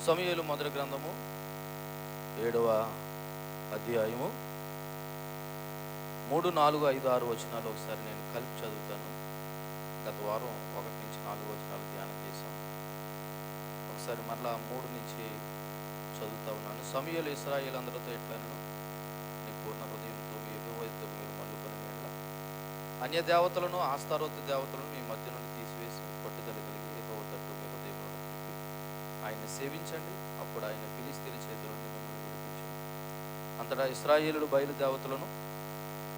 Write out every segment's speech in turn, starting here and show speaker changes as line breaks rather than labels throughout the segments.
సమూయేలు మొదటి గ్రంథము 7వ అధ్యాయము 3, 4, 5, 6 వచనాలు ఒకసారి నేను కలిపి చదువుతాను. గత వారం 1 నుంచి 4 వచనాలు ధ్యానం చేశాను. ఒకసారి మరలా 3 నుంచి చదువుతా ఉన్నాను. సమూయేలు ఇశ్రాయేలు అందరితో ఎట్లనను, నీ పూర్ణ హృదయంతో మీ యెహోవాతో మీరు మల్లుకొని అన్య దేవతలను, ఆస్తారోతు దేవతలను మీ మధ్య నుండి తీసివేసి పట్టుదల కలిగి యెహోవా తట్టు మీ హృదయంలో తిప్పి ఆయన్ని సేవించండి. అప్పుడు ఆయన ఫిలిష్తీయుల చేతుల నుండి మిమ్మల్ని విడిపించండి. అంతటా ఇశ్రాయేలుడు బయలు దేవతలను,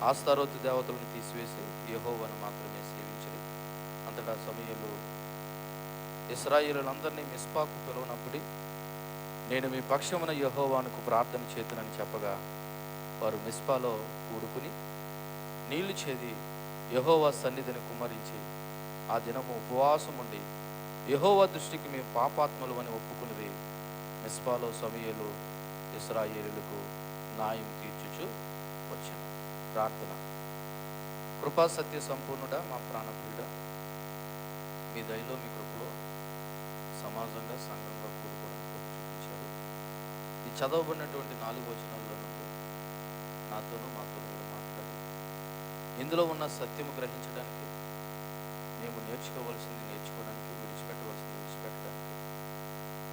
ఆస్తారోతు దేవతలను తీసివేసి యెహోవాను మాత్రమే సేవించండి. అంతటా సమూయేలు ఇశ్రాయేలులందరినీ మిస్పాకు పిలువనప్పుడు, నేను మీ పక్షమున యెహోవానుకు ప్రార్థన చేతునని చెప్పగా, వారు మిస్పాలో కూడుకుని నీళ్లు చేది యెహోవా సన్నిధిని కుమ్మరించి ఆ దినము ఉపవాసం ఉండి యెహోవా దృష్టికి మేము పాపాత్మలు అని ఒప్పుకున్నది. మిస్పాలో సమూయేలు ఇశ్రాయేలులకు న్యాయం తీర్చుచు వచ్చాను. ప్రార్థన. కృపా సత్య సంపూర్ణుడా, మా ప్రాణప్రియుడా, మీ దయలో మీ కృపలో సమాజంగా సంఘంగా కూడుకోవడానికి చూపించారు. ఈ చదవబడినటువంటి 4 వచనాల్లో నుండి నాతోనూ మాతో మీరు మాట్లాడు. ఇందులో ఉన్న సత్యము గ్రహించడానికి, మేము నేర్చుకోవలసింది నేర్చుకోవడానికి, విడిచిపెట్టవలసింది విడిచిపెట్టడానికి,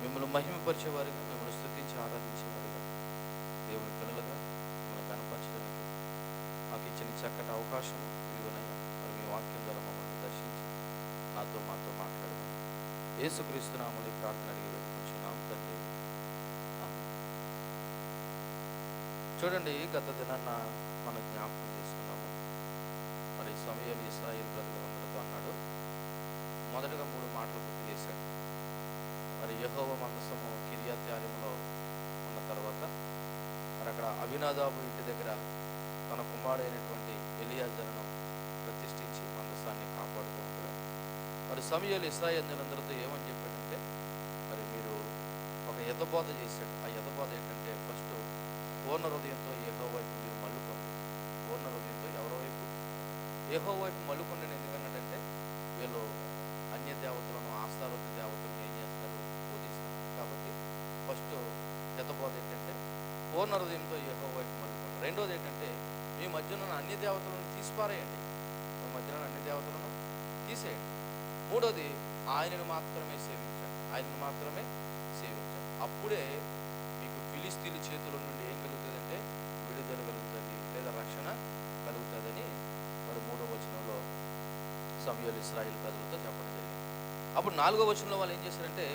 మిమ్మల్ని మహిమపరిచేవారిగా, మిమ్మల్ని స్తుతించి ఆరాధించేవారిగా, దేవుని పిల్లలుగా మిమ్మల్ని కనపరచడానికి మాకు ఇచ్చిన చక్కటి అవకాశం ఇదిగోనయ్యా. మరి మీ వాక్యం ద్వారా మమ్మల్ని దర్శించి నాతో మాతో మాట్లాడమని యేసుక్రీస్తు నామములో ఈ ప్రార్థన అడిగి వేడుకుంటున్నాం తండ్రి. చూడండి, గత దినాన్న మనం జ్ఞాపకం చేసుకున్నాము. మరి సమూయేలు ఇశ్రాయేలు ప్రజలందరితో అన్నాడు. మొదటగా 3 మాటలు గుర్తు చేశాడు. మరి యెహోవా మందసము కిర్యత్యారీములో ఉన్న తర్వాత మరి అక్కడ అబీనాదాబు ఇంటి దగ్గర తన కుమారుడైనటువంటి ఎలియాజరును ప్రతిష్ఠించి మందసాన్ని కాపాడుతూ ఉంటాడు. మరి సమూయేలు ఇశ్రాయేలులందరితో ఏమని చెప్పాడంటే, మరి మీరు ఒక హితబోధ చేశాడు. ఆ హితబోధ ఏంటంటే, ఫస్ట్ పూర్ణ హృదయంతో యెహోవా వైపు మీరు మల్లుకోండి. పూర్ణ హృదయంతో ఎవరి వైపు? యెహోవా వైపు మల్లుకోండి. ఎందుకన్నాడంటే, వీళ్ళు అన్య దేవతలను, ఆస్తారోతు దేవతలను ఏం చేస్తారు? పూజిస్తారు. కాబట్టి ఫస్ట్ హితబోధ ఏంటంటే, పూర్ణ హృదయంతో యెహోవా వైపు మల్లుకోండి. రెండోది ఏంటంటే, మీ మధ్యన అన్య దేవతలను తీసిపారేయండి. మీ మధ్యన అన్య దేవతలను తీసేయండి. మూడోది, ఆయనను మాత్రమే సేవించండి. ఆయనను మాత్రమే సేవించండి. అప్పుడే మీకు ఫిలిష్తీయుల చేతుల నుండి ఏం కలుగుతుందంటే విడుదల కలుగుతుంది, లేదా రక్షణ కలుగుతుందని మరి 3వ వచనంలో సమూయేలు ఇశ్రాయేలు ప్రజలతో చెప్పడం జరిగింది. అప్పుడు 4వ వచనంలో వాళ్ళు ఏం చేశారంటే,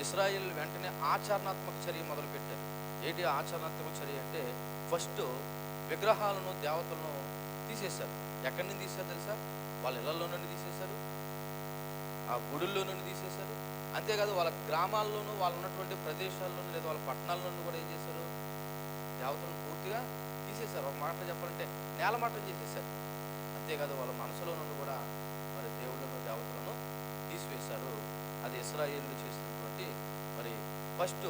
ఇశ్రాయేలు వెంటనే ఆచరణాత్మక చర్య మొదలుపెట్టారు. ఏంటి ఆచరణాత్మక చర్య అంటే, ఫస్ట్ విగ్రహాలను, దేవతలను తీసేశారు. ఎక్కడి నుండి తీశారు తెలుసా? వాళ్ళ ఇళ్లలో నుండి తీసేశారు, ఆ గుడుల్లో నుండి తీసేశారు. అంతేకాదు వాళ్ళ గ్రామాల్లోనూ, వాళ్ళు ఉన్నటువంటి ప్రదేశాల్లోనూ, లేదా వాళ్ళ పట్టణాల నుండి కూడా ఏం చేశారు? దేవతలను పూర్తిగా తీసేశారు. ఒక మాటలు చెప్పాలంటే నేలమాటం చేసేసారు. అంతేకాదు వాళ్ళ మనసులో నుండి కూడా మరి దేవుళ్ళను, దేవతలను తీసివేశారు. అది ఇశ్రాయేలు చేసినటువంటి మరి ఫస్ట్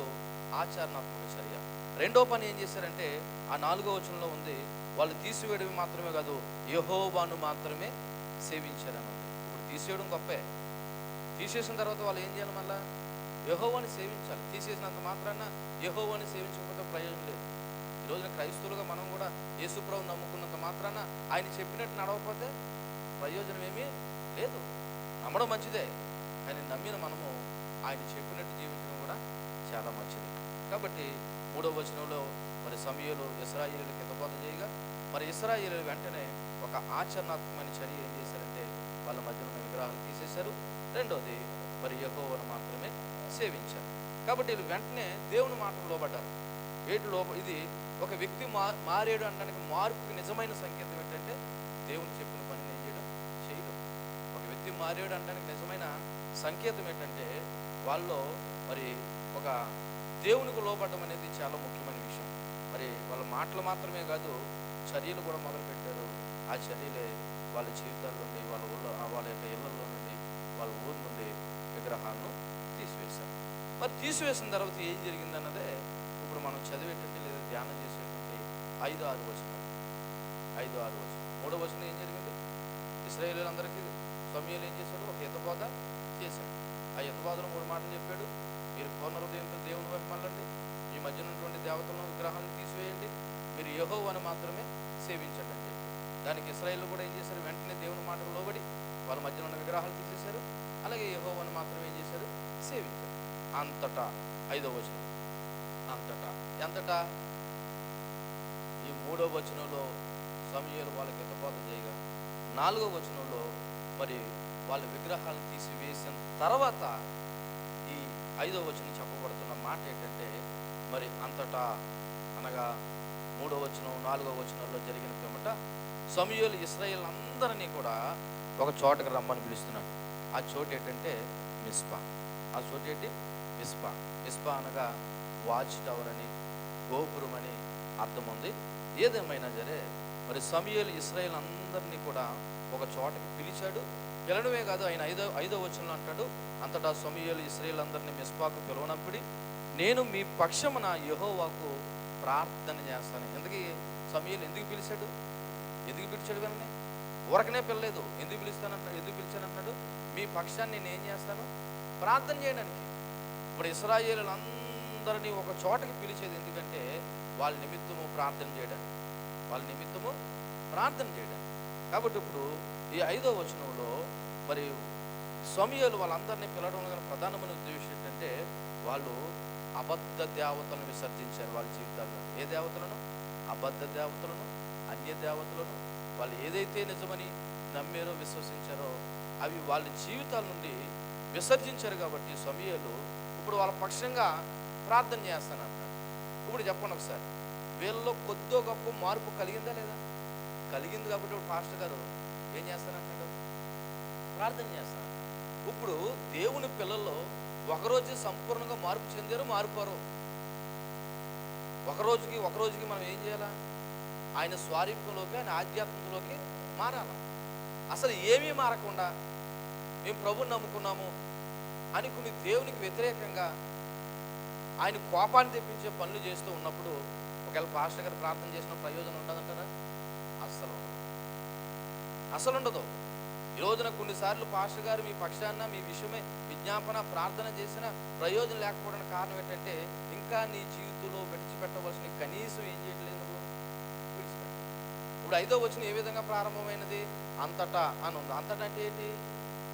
ఆచరణాత్మక చర్య. రెండో పని ఏం చేశారంటే, ఆ 4వ వచనంలో ఉంది, వాళ్ళు తీసివేయడమే మాత్రమే కాదు, యెహోవాను మాత్రమే సేవించారని ఉంది. ఇప్పుడు తీసేయడం గొప్పే. తీసేసిన తర్వాత వాళ్ళు ఏం చేయాలి? మళ్ళా యెహోవాని సేవించాలి. తీసేసినంత మాత్రాన యెహోవాని సేవించకపోతే ప్రయోజనం లేదు. ఈ రోజున క్రైస్తవులుగా మనం కూడా యేసుప్రభువుని నమ్ముకున్నంత మాత్రాన ఆయన చెప్పినట్టు నడవకపోతే ప్రయోజనం ఏమీ లేదు. నమ్మడం మంచిదే, కానీ నమ్మిన మనము ఆయన చెప్పినట్టు జీవించడం కూడా చాలా మంచిది. కాబట్టి 3వ వచనంలో మరి సమూయేలు ఇశ్రాయేలుకి హితబోధ చేయగా, మరి ఇశ్రాయేలు వెంటనే ఒక ఆచరణాత్మకమైన చర్య ఏం చేశారంటే, వాళ్ళ మధ్యన ఉన్న విగ్రహాలు తీసేశారు. రెండోది, మరి యెహోవాను మాత్రమే సేవించారు. కాబట్టి వీళ్ళు వెంటనే దేవుని మాటకు లోబడ్డారు. ఇది ఒక వ్యక్తి మారేడు అనడానికి మార్పుకి నిజమైన సంకేతం ఏంటంటే, దేవుని చెప్పిన పని చేయడం. ఒక వ్యక్తి మారేడు అనడానికి నిజమైన సంకేతం ఏంటంటే, వాళ్ళు మరి ఒక దేవునికి లోబడడం అనేది చాలా ముఖ్యమైన విషయం. మరి వాళ్ళ మాటలు మాత్రమే కాదు, చర్యలు కూడా మొదలుపెట్టారు. ఆ చర్యలే వాళ్ళ జీవితాల నుండి, వాళ్ళ ఊళ్ళో, వాళ్ళ యొక్క ఇళ్లలో నుండి, వాళ్ళ ఊరి నుండి విగ్రహాలను తీసివేశారు. మరి తీసివేసిన తర్వాత ఏం జరిగిందన్నదే ఇప్పుడు మనం చదివేటువంటి లేదా ధ్యానం చేసేటువంటి 5, 6 వచనాలు. 5, 6 వచనం. 3వ వచనం ఏం జరిగింది? ఇశ్రాయేలులందరికీ సమూయేలు ఏం చేశాడు? ఒక హితబోధ చేశాడు. ఆ హితబోధలో 3 మాటలు చెప్పాడు. మీరు పూర్ణ హృదయంతో దేవుని వైపు దేవతలను విగ్రహాలను తీసివేయండి, మీరు యెహోవాను మాత్రమే సేవించండి అని చెప్పి. దానికి ఇశ్రాయేలు కూడా ఏం చేశారు? వెంటనే దేవుని మాటకు లోబడి వాళ్ళ మధ్యలో ఉన్న విగ్రహాలు తీసేశారు, అలాగే యెహోవాను మాత్రమే ఏం చేశారు? సేవించారు. అంతటా 5వ వచనం, అంతటా ఎంతటా? ఈ 3వ వచనంలో సమూయేలు వాళ్ళకి హితబోధ చేయగా, 4వ వచనంలో మరి వాళ్ళ విగ్రహాలను తీసివేసిన తర్వాత ఈ 5వ వచనం చెప్పబడుతున్న మాట ఏంటంటే, మరి అంతటా అనగా 3వ వచనం 4వ వచనంలో జరిగిన పిమ్మట సమూయేలు ఇశ్రాయేలు అందరినీ కూడా ఒక చోటకి రమ్మని పిలుస్తున్నాడు. ఆ చోటు ఏంటంటే మిస్పా. ఆ చోటు ఏంటి? మిస్పా. మిస్పా అనగా వాచ్ టవర్ అని, గోపురం అని అర్థం ఉంది. ఏదేమైనా సరే మరి సమూయేలు ఇశ్రాయేలు అందరినీ కూడా ఒక చోటకి పిలిచాడు. పిలవడమే కాదు, ఆయన 5వ వచనంలో అంటాడు, అంతటా సమూయేలు ఇశ్రాయేలు అందరినీ మిస్పాకు పిలువనప్పుడు నేను మీ పక్షమున యెహోవాకు ప్రార్థన చేస్తాను. ఎందుకు సమూయేలు ఎందుకు పిలిచాడు? ఎందుకు పిలిచాడు? వీళ్ళని ఊరకనే పిల్లలేదు. ఎందుకు పిలిచానంటున్నాడు? మీ పక్షాన్ని నేను ఏం చేస్తాను? ప్రార్థన చేయడానికి. ఇప్పుడు ఇశ్రాయేలులందరినీ ఒక చోటకి పిలిచేది ఎందుకంటే వాళ్ళ నిమిత్తము ప్రార్థన చేయడానికి, వాళ్ళ నిమిత్తము ప్రార్థన చేయడానికి. కాబట్టి ఇప్పుడు ఈ 5వ వచనంలో మరి సమూయేలు వాళ్ళందరినీ పిలవడం గల ప్రధానమైన ఉద్దేశం ఏంటంటే, వాళ్ళు అబద్ధ దేవతలను విసర్జించారు వాళ్ళ జీవితాల్లో. ఏ దేవతలను? అబద్ధ దేవతలను, అన్య దేవతలను. వాళ్ళు ఏదైతే నిజమని నమ్మారో, విశ్వసించారో అవి వాళ్ళ జీవితాల నుండి విసర్జించారు. కాబట్టి సమూయేలు ఇప్పుడు వాళ్ళ పక్షంగా ప్రార్థన చేస్తానంటారు. ఇప్పుడు చెప్పండి ఒకసారి, వీళ్ళలో కొద్దో గొప్ప మార్పు కలిగిందా లేదా? కలిగింది. కాబట్టి ఇప్పుడు పాస్టర్ గారు ఏం చేస్తానంటాడు? ప్రార్థన చేస్తాను. ఇప్పుడు దేవుని పిల్లల్లో ఒకరోజు సంపూర్ణంగా మార్పు చెందారు, మారిపోరు. ఒకరోజుకి మనం ఏం చేయాలా? ఆయన స్వారూప్యంలోకి, ఆయన ఆధ్యాత్మికలోకి మారాలి. అసలు ఏమీ మారకుండా మేము ప్రభువుని నమ్ముకున్నాము అనుకుని దేవునికి వ్యతిరేకంగా ఆయన కోపాన్ని తెప్పించే పనులు చేస్తూ ఉన్నప్పుడు ఒకవేళ పాస్టర్ గారు ప్రార్థన చేసిన ప్రయోజనం ఉండదంటారా? అసలు ఉండదు. ఈ రోజున కొన్నిసార్లు పాస్టర్ గారు మీ పక్షాన మీ విషయమే విజ్ఞాపన ప్రార్థన చేసిన ప్రయోజనం లేకపోవడానికి కారణం ఏంటంటే, ఇంకా నీ జీవితంలో విడిచిపెట్టవలసిన కనీసం ఏం చేయట్లేదు నువ్వు, విడిచిపెట్ట. ఇప్పుడు 5వ వచనం ఏ విధంగా ప్రారంభమైనది? అంతటా అని ఉంది. అంతటా అంటే ఏంటి?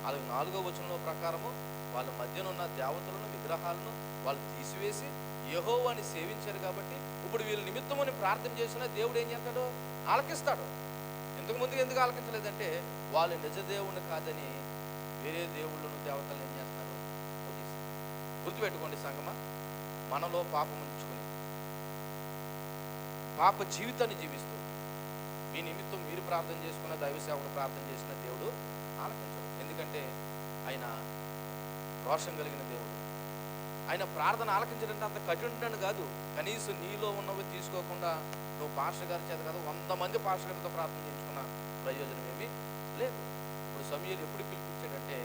అది 4వ వచనంలో ప్రకారము వాళ్ళ మధ్యన ఉన్న దేవతలను, విగ్రహాలను వాళ్ళు తీసివేసి యెహోవాని సేవించారు. కాబట్టి ఇప్పుడు వీళ్ళ నిమిత్తమని ప్రార్థన చేసినా దేవుడు ఏం చేస్తాడు? ఆలకిస్తాడు. ఇంతకుముందు ఎందుకు ఆలకించలేదంటే, వాళ్ళు నిజ దేవుణ్ణి కాదని వేరే దేవుళ్ళను, దేవతలను ఏం చేస్తున్నారు? పూజిస్తారు. గుర్తుపెట్టుకోండి సంగమా, మనలో పాపం ఉంచుకొని పాప జీవితాన్ని జీవిస్తూ మీ నిమిత్తం మీరు ప్రార్థన చేసుకున్న, దైవ సేవకుడు ప్రార్థన చేసిన దేవుడు ఆలకించడు. ఎందుకంటే ఆయన రోషం కలిగిన దేవుడు. ఆయన ప్రార్థన ఆలకించడంటే అంత కఠినుడని కాదు. కనీసం నీలో ఉన్నవి తీసుకోకుండా నువ్వు పాస్టర్ గారి చేత కాదు 100 మంది పాస్టర్ గారితో ప్రార్థన చేయించుకున్న ప్రయోజనం ఏమీ లేదు. ఇప్పుడు సమూయేలు ఎప్పుడు పిలిపించాడంటే,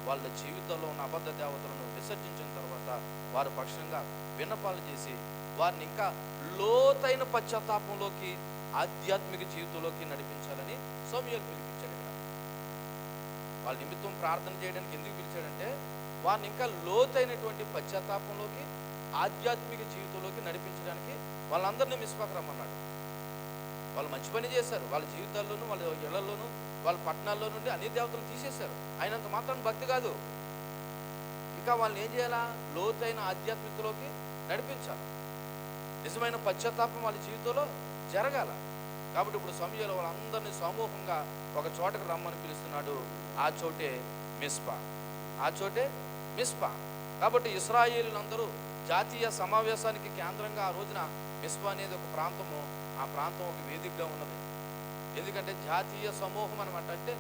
వాళ్ళ జీవితంలో ఉన్న అబద్ధ దేవతలను విసర్జించిన తర్వాత వారి పక్షంగా విన్నపాలు చేసి వారిని ఇంకా లోతైన పశ్చాత్తాపంలోకి, ఆధ్యాత్మిక జీవితంలోకి నడిపించాలని సమూయేలు పిలిపించాడు. ఇక్కడ వాళ్ళ నిమిత్తం ప్రార్థన చేయడానికి ఎందుకు పిలిచాడంటే, వారిని ఇంకా లోతైనటువంటి పశ్చాత్తాపంలోకి, ఆధ్యాత్మిక జీవితంలోకి నడిపించడానికి వాళ్ళందరినీ మిస్పాకు రమ్మన్నాడు. వాళ్ళు మంచి పని చేశారు. వాళ్ళ జీవితాల్లోనూ, వాళ్ళ ఇళ్లలోనూ, వాళ్ళ పట్టణాల్లో నుండి అన్ని దేవతలు తీసేశారు. అయినంత మాత్రం భక్తి కాదు, ఇంకా వాళ్ళని ఏం చేయాలా? లోతైన ఆధ్యాత్మికతలోకి నడిపించాలి. నిజమైన పశ్చాత్తాపం వాళ్ళ జీవితంలో జరగాల. కాబట్టి ఇప్పుడు సమూయేలు వాళ్ళందరినీ సమూహంగా ఒక చోటకు రమ్మని పిలుస్తున్నాడు. ఆ చోటే మిస్పా. ఆ చోటే మిస్పా. కాబట్టి ఇశ్రాయేలులందరూ జాతీయ సమావేశానికి కేంద్రంగా ఆ రోజున మిస్పా అనేది ఒక ప్రాంతము. ఆ ప్రాంతం ఒక వేదికగా ఉన్నది. ఎందుకంటే జాతీయ సమూహం అనమాట. అంటే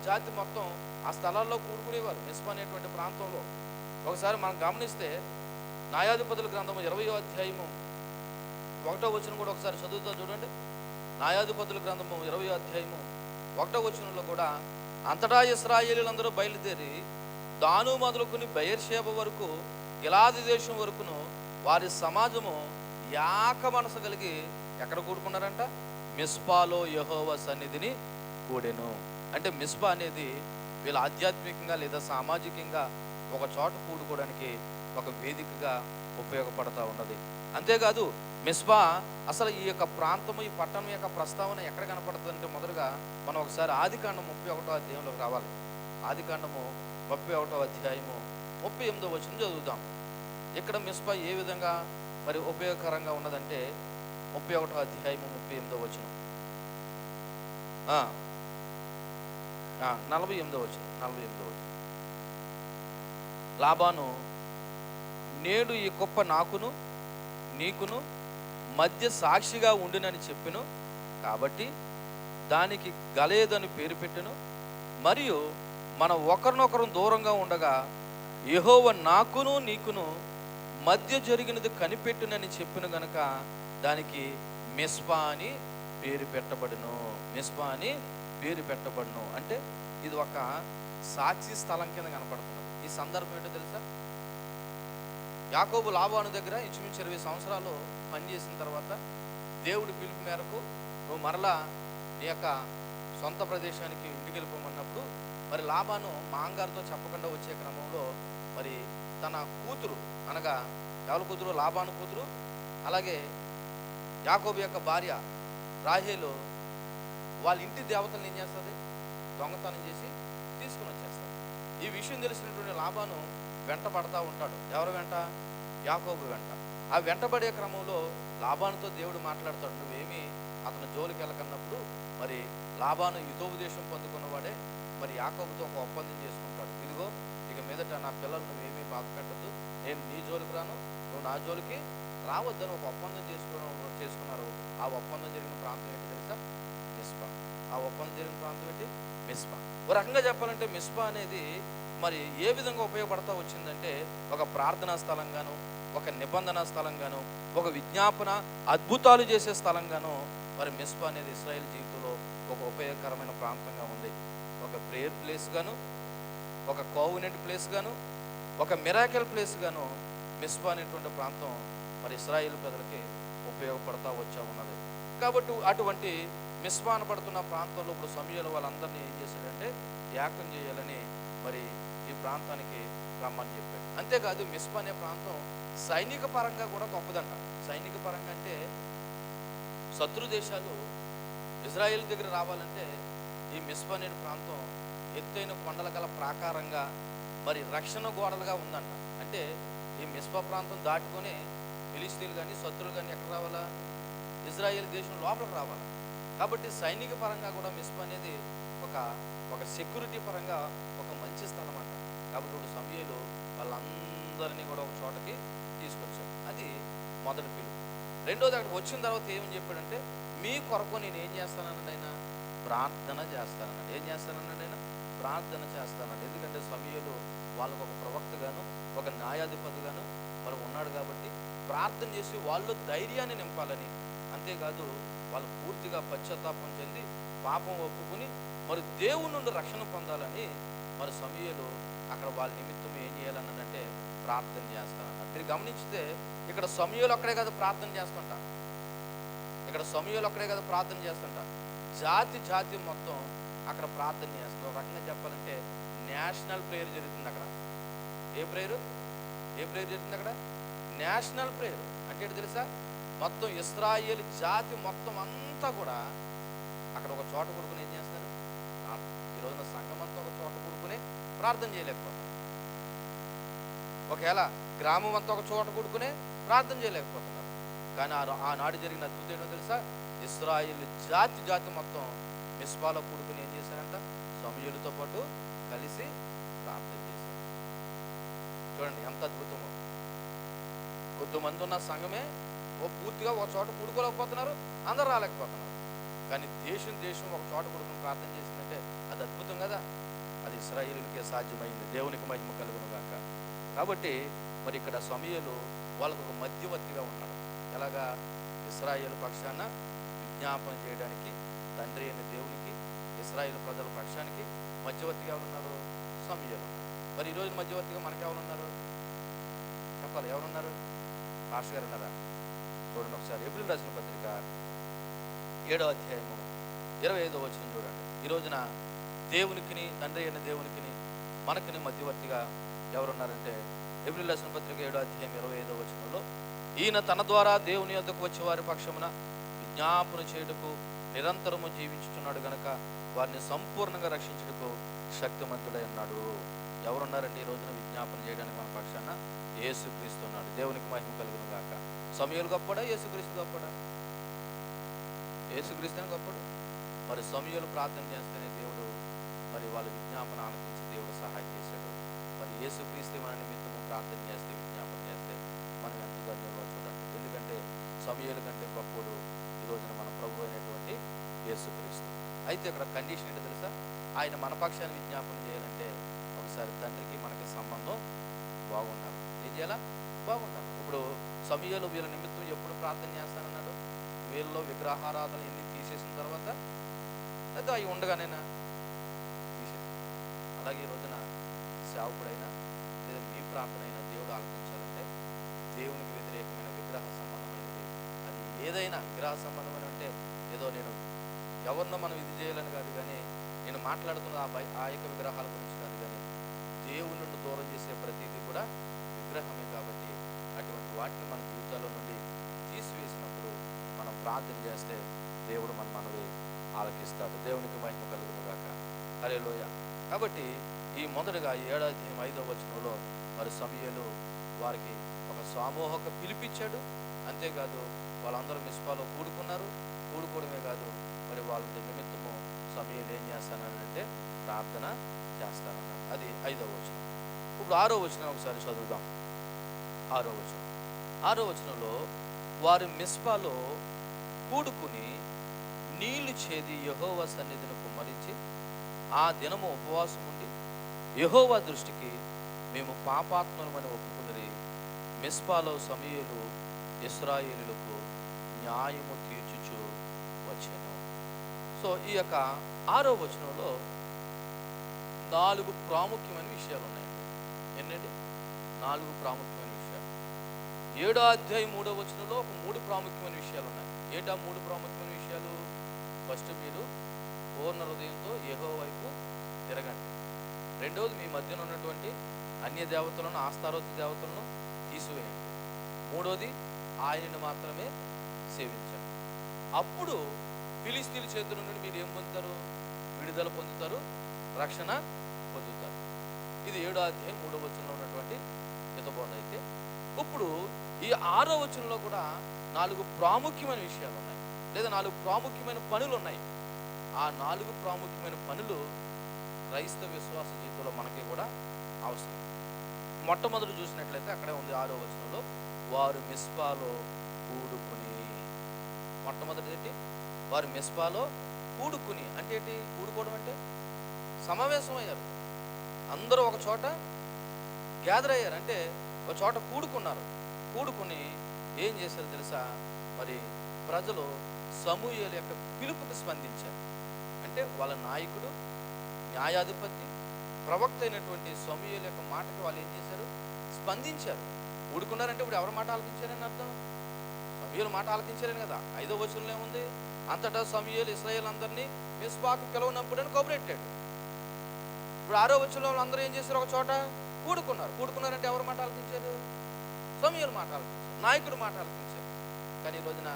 జాతి మొత్తం ఆ స్థలాల్లో కూడుకునేవారు మిస్పా అనేటువంటి ప్రాంతంలో. ఒకసారి మనం గమనిస్తే న్యాయాధిపతుల గ్రంథము 20వ అధ్యాయము 1వ వచనం కూడా ఒకసారి చదువుతా చూడండి. న్యాయాధిపతుల గ్రంథము 20వ అధ్యాయము 1వ వచనంలో కూడా, అంతటా ఇశ్రాయేలీలందరూ బయలుదేరి దాను మొదలుకొని బెయేర్షెబా వరకు, గిలాదు దేశం వరకును వారి సమాజము యాక మనసు కలిగి ఎక్కడ కూడుకున్నారంట? మిస్పాలో యెహోవా సన్నిధిని కూడెను. అంటే మిస్పా అనేది వీళ్ళ ఆధ్యాత్మికంగా లేదా సామాజికంగా ఒక చోట కూడుకోవడానికి ఒక వేదికగా ఉపయోగపడతా ఉన్నది. అంతేకాదు మిస్పా అసలు ఈ యొక్క ప్రాంతము, ఈ పట్టణం యొక్క ప్రస్తావన ఎక్కడ కనపడుతుందంటే, మొదలుగా మనం ఒకసారి ఆదికాండం 31వ అధ్యాయంలోకి రావాలి. ఆదికాండము 31వ అధ్యాయము 38వ వచనం చదువుదాం. ఇక్కడ మిస్పా ఏ విధంగా మరి ఉపయోగకరంగా ఉన్నదంటే, 31వ అధ్యాయము 38వ వచనం, 48వ వచనం. లాబాను, నేడు ఈ కుప్ప నాకును నీకును మధ్య సాక్షిగా ఉండినని చెప్పెను, కాబట్టి దానికి గలేదని పేరు పెట్టెను. మరియు మనం ఒకరినొకరు దూరంగా ఉండగా యెహోవా నాకును నీకును మధ్య జరిగినది కనిపెట్టునని చెప్పిన గనుక దానికి మిస్పా అని పేరు పెట్టబడును. మిస్పా అని పేరు పెట్టబడును అంటే ఇది ఒక సాక్షి స్థలం కింద కనపడుతున్నది. ఈ సందర్భం ఏంటో తెలుసా? యాకోబు లాబాను దగ్గర ఇంచుమించు 20 సంవత్సరాలు పనిచేసిన తర్వాత దేవుడి పిలుపు మేరకు నువ్వు మరలా నీ యొక్క సొంత ప్రదేశానికి ఇంటికి వెళ్ళిపోమన్నప్పుడు, మరి లాబాను మాంగారితో చెప్పకుండా వచ్చే క్రమంలో మరి తన కూతురు, అనగా ఎవరి కూతురు? లాబాను కూతురు, అలాగే యాకోబు యొక్క భార్య రాహేలు వాళ్ళ ఇంటి దేవతలను ఏం చేస్తుంది? దొంగతనం చేసి తీసుకుని వచ్చేస్తారు. ఈ విషయం తెలిసినటువంటి లాబాను వెంట పడతా ఉంటాడు. ఎవరు వెంట? యాకోబు వెంట. ఆ వెంటబడే క్రమంలో లాబానుతో దేవుడు మాట్లాడతాడు, నువ్వేమీ అతను జోలికి వెళ్ళకన్నప్పుడు మరి లాబాను హితోపదేశం పొందుకున్నవాడే మరి యాకోబుతో ఒక ఒప్పందం చేసుకుంటాడు. ఇదిగో ఇక మీదట నా పిల్లలు నువ్వేమీ బాధ పెట్టద్దు, నేను నీ జోలికి రాను, నువ్వు నా జోలికి రావద్దని ఒక ఒప్పందం చేసుకున్నారు. ఆ ఒప్పందం జరిగిన ప్రాంతం ఏంటి తెలుసా? మిస్పా. ఆ ఒప్పందం జరిగిన ప్రాంతం ఏంటి? మిస్పా. ఒక రకంగా చెప్పాలంటే మిస్పా అనేది మరి ఏ విధంగా ఉపయోగపడతా వచ్చిందంటే, ఒక ప్రార్థనా స్థలంగాను, ఒక నిబంధన స్థలంగాను, ఒక విజ్ఞాపన అద్భుతాలు చేసే స్థలంగాను మరి మిస్పా అనేది ఇశ్రాయేల్ జీవితంలో ఒక ఉపయోగకరమైన ప్రాంతంగా ఉంది. ఒక ప్రేయర్ ప్లేస్ గాను, ఒక కోవెనెంట్ ప్లేస్ గాను, ఒక మిరాకిల్ ప్లేస్ గాను మిస్పా అనేటువంటి ప్రాంతం మరి ఇశ్రాయేల్ ప్రజలకి ఉపయోగపడతా వచ్చా ఉన్నది. కాబట్టి అటువంటి మిస్పా అనబడుతున్న ప్రాంతంలో ఇప్పుడు సమూయేలు వాళ్ళందరినీ ఏం చేశాడంటే యాగం చేయాలని మరి ఈ ప్రాంతానికి రమ్మని చెప్పాడు. అంతేకాదు మిస్పా అనే ప్రాంతం సైనిక పరంగా కూడా గొప్పదంట. సైనిక పరంగా అంటే శత్రు దేశాలు ఇజ్రాయెల్ దగ్గర రావాలంటే ఈ మిస్పా అనే ప్రాంతం ఎత్తైన కొండల గల ప్రాకారంగా మరి రక్షణ గోడలుగా ఉందంట. అంటే ఈ మిస్పా ప్రాంతం దాటుకొని ఫిలిస్తీన్లు కానీ శత్రువులు కానీ ఎక్కడ రావాలా? ఇజ్రాయెల్ దేశం లోపలికి రావాలి. కాబట్టి సైనిక పరంగా కూడా మిస్పా అనేది ఒక సెక్యూరిటీ పరంగా ఒక మంచి స్థలం అంట. కాబట్టి ఇప్పుడు సమూయేలు వాళ్ళందరినీ కూడా ఒక చోటకి తీసుకొచ్చాడు. అది మొదటి పిలుపు. రెండోది, అక్కడ వచ్చిన తర్వాత ఏమని చెప్పాడంటే, మీ కొరకు నేను ఏం చేస్తానన్నాడు ఆయన? ప్రార్థన చేస్తానన్నాడు. ఏం చేస్తానన్నాడు ఆయన? ప్రార్థన చేస్తానన్నాడు. ఎందుకంటే సమూయేలు వాళ్ళకు ఒక ప్రవక్తగాను, ఒక న్యాయాధిపతిగాను మరి ఉన్నాడు కాబట్టి ప్రార్థన చేసి వాళ్ళు ధైర్యాన్ని నింపాలని, అంతేకాదు వాళ్ళు పూర్తిగా పశ్చాత్తాపం చెంది పాపం ఒప్పుకుని మరి దేవుని నుండి రక్షణ పొందాలని మరి సమూయేలు అక్కడ వాళ్ళ నిమిత్తం ఏం చేయాలన్నాడంటే ప్రార్థన చేస్తానన్నాడు. మీరు గమనించితే ఇక్కడ సమూయేలు అక్కడే కదా ప్రార్థన చేస్తుంటా, ఇక్కడ సమూయేలు అక్కడే కదా ప్రార్థన చేస్తుంటా, జాతి మొత్తం అక్కడ ప్రార్థన చేస్తాం. ఒక రకంగా చెప్పాలంటే నేషనల్ ప్రేయర్ జరుగుతుంది అక్కడ. ఏ ప్రేయర్ జరుగుతుంది అక్కడ? National prayer. అంటే ఏంటి తెలుసా? మొత్తం ఇశ్రాయేలు జాతి మొత్తం అంతా కూడా అక్కడ ఒక చోట కూడుకుని ఏం చేస్తారు? ఈ రోజున సంఘం అంతా ఒక చోట కూడుకుని ప్రార్థన చేయలేకపోతారు. ఒకవేళ గ్రామం అంతా ఒక చోట కూడుకుని ప్రార్థన చేయలేకపోతున్నారు. కానీ ఆనాడు జరిగిన అద్భుతం ఏంటో తెలుసా? ఇశ్రాయేలు జాతి మొత్తం మిస్పాలో కూడుకుని ఏం చేశారంట? సమూయేలుతో పాటు కలిసి ప్రార్థన చేశారు. చూడండి ఎంత అద్భుతమో. కొద్దిమంది ఉన్న సంఘమే పూర్తిగా ఒక చోట కూడుకోలేకపోతున్నారు, అందరు రాలేకపోతున్నారు. కానీ దేశం ఒక చోట కూడుకుని ప్రార్థన చేసిందంటే అది అద్భుతం కదా. అది ఇశ్రాయేలుకే సాధ్యమైంది. దేవునికి మహిమ కలుగును గాక. కాబట్టి మరి ఇక్కడ సమూయేలు వాళ్ళకు ఒక మధ్యవర్తిగా ఉన్నాడు. ఎలాగా? ఇశ్రాయేలు పక్షాన విజ్ఞాపన చేయడానికి తండ్రి అయిన దేవునికి, ఇశ్రాయేలు ప్రజల పక్షానికి మధ్యవర్తిగా ఉన్నారు సమూయేలు. మరి ఈరోజు మధ్యవర్తిగా మనకెవరున్నారు? చెప్పాలి, ఎవరున్నారు? పాస్టర్ గారు ఉన్నారా? చూడండి ఒకసారి ఎబ్రిల్ రాసిన పత్రిక 7వ అధ్యాయము 25వ వచనం చూడండి. ఈ రోజున దేవునికిని, తండ్రి అయిన దేవునికిని, మనకిని మధ్యవర్తిగా ఎవరున్నారంటే ఎబ్రిల్ రాసిన పత్రిక 7వ అధ్యాయం 25వ వచనంలో, ఈయన తన ద్వారా దేవుని యొద్దకు వచ్చే వారి పక్షమున విజ్ఞాపన చేయుటకు నిరంతరము జీవించుచున్నాడు గనక వారిని సంపూర్ణంగా రక్షించుటకు శక్తిమంతుడై ఉన్నాడు. ఎవరున్నారండి ఈ రోజున విజ్ఞాపన చేయడానికి మన పక్షాన? యేసుక్రీస్తు ఉన్నాడు. దేవునికి మహిమ కలుగును గాక. సమూయేలు గొప్పడా, యేసుక్రీస్తు గొప్పడా? యేసుక్రీస్తునే గొప్పడు. మరి సమూయేలు ప్రార్థన చేస్తేనే దేవుడు మరి వాళ్ళ విజ్ఞాపన ఆలకించి దేవుడు సహాయం చేశాడు. మరి యేసుక్రీస్తు మన నిమిత్తము ప్రార్థన చేస్తే, విజ్ఞాపన చేస్తే మనం ఎంత ధన్యంలో చూడండి. ఎందుకంటే సమూయేలు కంటే గొప్పడు ఈ రోజున మన ప్రభు అయినటువంటి యేసుక్రీస్తు. అయితే ఇక్కడ కండిషన్ ఏంటో తెలుసా? ఆయన మన పక్షాన్ని విజ్ఞాపన చేయాలంటే ఒకసారి తండ్రికి మనకి సంబంధం బాగుండాలి. ఏం చేయాలా? బాగుండాలి. ఇప్పుడు సమూయేలు వీళ్ళ నిమిత్తం ఎప్పుడు ప్రార్థన చేస్తానన్నాడు? వీళ్ళలో విగ్రహారాధన ఎన్ని తీసేసిన తర్వాత, అయితే అవి ఉండగానైనా తీసేసి. అలాగే ఈ రోజున సేవకుడైనా లేదా మీ ప్రార్థన అయినా దేవుడు ఆలకించాలంటే దేవునికి వ్యతిరేకమైన విగ్రహ సంబంధమైనది అది ఏదైనా విగ్రహ సంబంధమైన అంటే ఏదో నేను ఎవరినో మనం ఇది చేయాలని కాదు, కానీ నేను మాట్లాడుతున్న ఆ యొక్క విగ్రహాల గురించి కాదు, కానీ దేవుని నుండి దూరం చేసే ప్రతిదీ కూడా విగ్రహమే. కాబట్టి అటువంటి వాటిని మన జీవితాల్లో నుండి తీసివేసినప్పుడు మనం ప్రార్థన చేస్తే దేవుడు మన మనవి ఆలకిస్తాడు. దేవునికి మహిమ కలుగును గాక. హల్లెలూయా. కాబట్టి ఈ మొదటగా 7వ అధ్యాయం 5వ వచనంలో మరి సమూయేలు వారికి ఒక సమూహక పిలిపించాడు. అంతేకాదు వాళ్ళందరూ మిస్పాలో కూడుకున్నారు. కూడుకోవడమే కాదు, మరి వాళ్ళ నిమిత్తము సమూయేలు ఏం చేస్తానంటే ప్రార్థన చేస్తానన్నాడు. అది 5వ వచనం. ఇప్పుడు 6వ వచనం ఒకసారి చదువుదాం. 6వ వచనంలో వారు మిస్పాలో కూడుకుని నీళ్లు చేది యెహోవా సన్నిధిని కుమ్మరించి ఆ దినము ఉపవాసం ఉండి యెహోవా దృష్టికి మేము పాపాత్ములమని ఒప్పుకుని మిస్పాలో సమూయేలు ఇశ్రాయేలులకు న్యాయము తీర్చుచు వచ్చాను. సో ఈ యొక్క 6వ వచనంలో 4 ప్రాముఖ్యమైన విషయాలు ఉన్నాయండి. ఏంటంటే 4 ప్రాముఖ్యమైన విషయాలు. 7వ అధ్యాయం 3వ వచనంలో ఒక 3 ప్రాముఖ్యమైన విషయాలు ఉన్నాయి. ఏంటా 3 ప్రాముఖ్యమైన విషయాలు? ఫస్ట్, మీరు పూర్ణ హృదయంతో యెహోవా వైపు తిరగండి. రెండవది, మీ మధ్యన ఉన్నటువంటి అన్య దేవతలను, ఆస్తారోతు దేవతలను తీసివేయండి. మూడవది, ఆయనను మాత్రమే సేవించండి. అప్పుడు ఫిలిష్తీయుల చేతుల నుండి మీరు ఏం పొందుతారు? విడుదల పొందుతారు, రక్షణ పొందుతారు. ఇది 7వ అధ్యాయం 3వ వచనంలో ఉన్నటువంటి హితబోధ. అయితే ఇప్పుడు ఈ 6వ వచనంలో కూడా 4 ప్రాముఖ్యమైన విషయాలు ఉన్నాయి, లేదా 4 ప్రాముఖ్యమైన పనులు ఉన్నాయి. ఆ 4 ప్రాముఖ్యమైన పనులు క్రైస్తవ విశ్వాస జీవితంలో మనకి కూడా అవసరం. మొట్టమొదటి చూసినట్లయితే అక్కడే ఉంది 6వ వచనంలో, వారు మిస్పాలో కూడుకుని. మొట్టమొదటి ఏంటి? వారు మిస్పాలో కూడుకుని. అంటే ఏంటి? కూడుకోవడం అంటే సమావేశం అయ్యారు, అందరూ ఒక చోట గ్యాదర్ అయ్యారు, అంటే ఒక చోట కూడుకున్నారు. కూడుకుని ఏం చేశారు తెలుసా? మరి ప్రజలు సమూయేలు యొక్క పిలుపుకి స్పందించారు. అంటే వాళ్ళ నాయకుడు, న్యాయాధిపతి, ప్రవక్త అయినటువంటి సమూయేలు యొక్క మాటకి వాళ్ళు ఏం చేశారు? స్పందించారు. కూడుకున్నారంటే ఇప్పుడు ఎవరి మాట ఆలకించారని అర్థం? సమూయేలు మాట ఆలకించారని కదా. 5వ వచనంలో ఏముంది? అంతటా సమూయేలు ఇశ్రాయేలు అందరినీ మిస్పాకు పిలవనప్పుడని కబురెట్టాడు. ఇప్పుడు 6వ వచనంలో అందరూ ఏం చేశారు? ఒక చోట కూడుకున్నారు. కూడుకున్నారంటే ఎవరి మాట ఆలకించారు? సమూయేలు మాట ఆలకించారు, నాయకుడు మాట ఆలకించారు. కానీ ఈ రోజున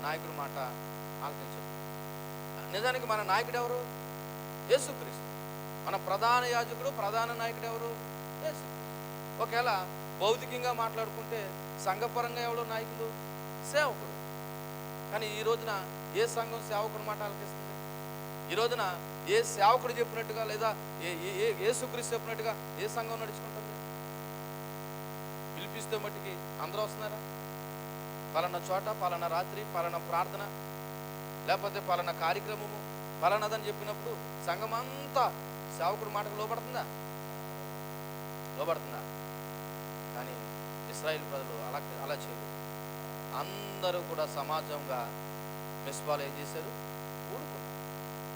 నాయకుడు మాట ఆలకించారు. నిజానికి మన నాయకుడు ఎవరు? యేసుక్రీస్తు. మన ప్రధాన యాజకుడు, ప్రధాన నాయకుడు ఎవరు? యేసుక్రీస్తు. ఒకవేళ భౌతికంగా మాట్లాడుకుంటే సంఘపరంగా ఎవరు నాయకుడు? సేవకుడు. కానీ ఈ రోజున ఏ సంఘం సేవకుడు మాట ఆలకిస్తుంది? ఈ రోజున ఏ సేవకుడు చెప్పినట్టుగా, లేదా యేసుక్రీస్తు చెప్పినట్టుగా ఏ సంఘం నడుచుకుంటుంది? పిలిపిస్తే మట్టికి అందరూ వస్తున్నారా? పలానా చోట, పలానా రాత్రి, పలానా ప్రార్థన, లేకపోతే పలానా కార్యక్రమము, పలానాదని చెప్పినప్పుడు సంఘం అంతా సేవకుడు మాటకు లోబడుతుందా? లోబడుతుందా? కానీ ఇశ్రాయేలు ప్రజలు అలా చేయరు. అందరూ కూడా సమాజంగా మిస్పాలో ఏం చేశారు? కూడుకున్నారు.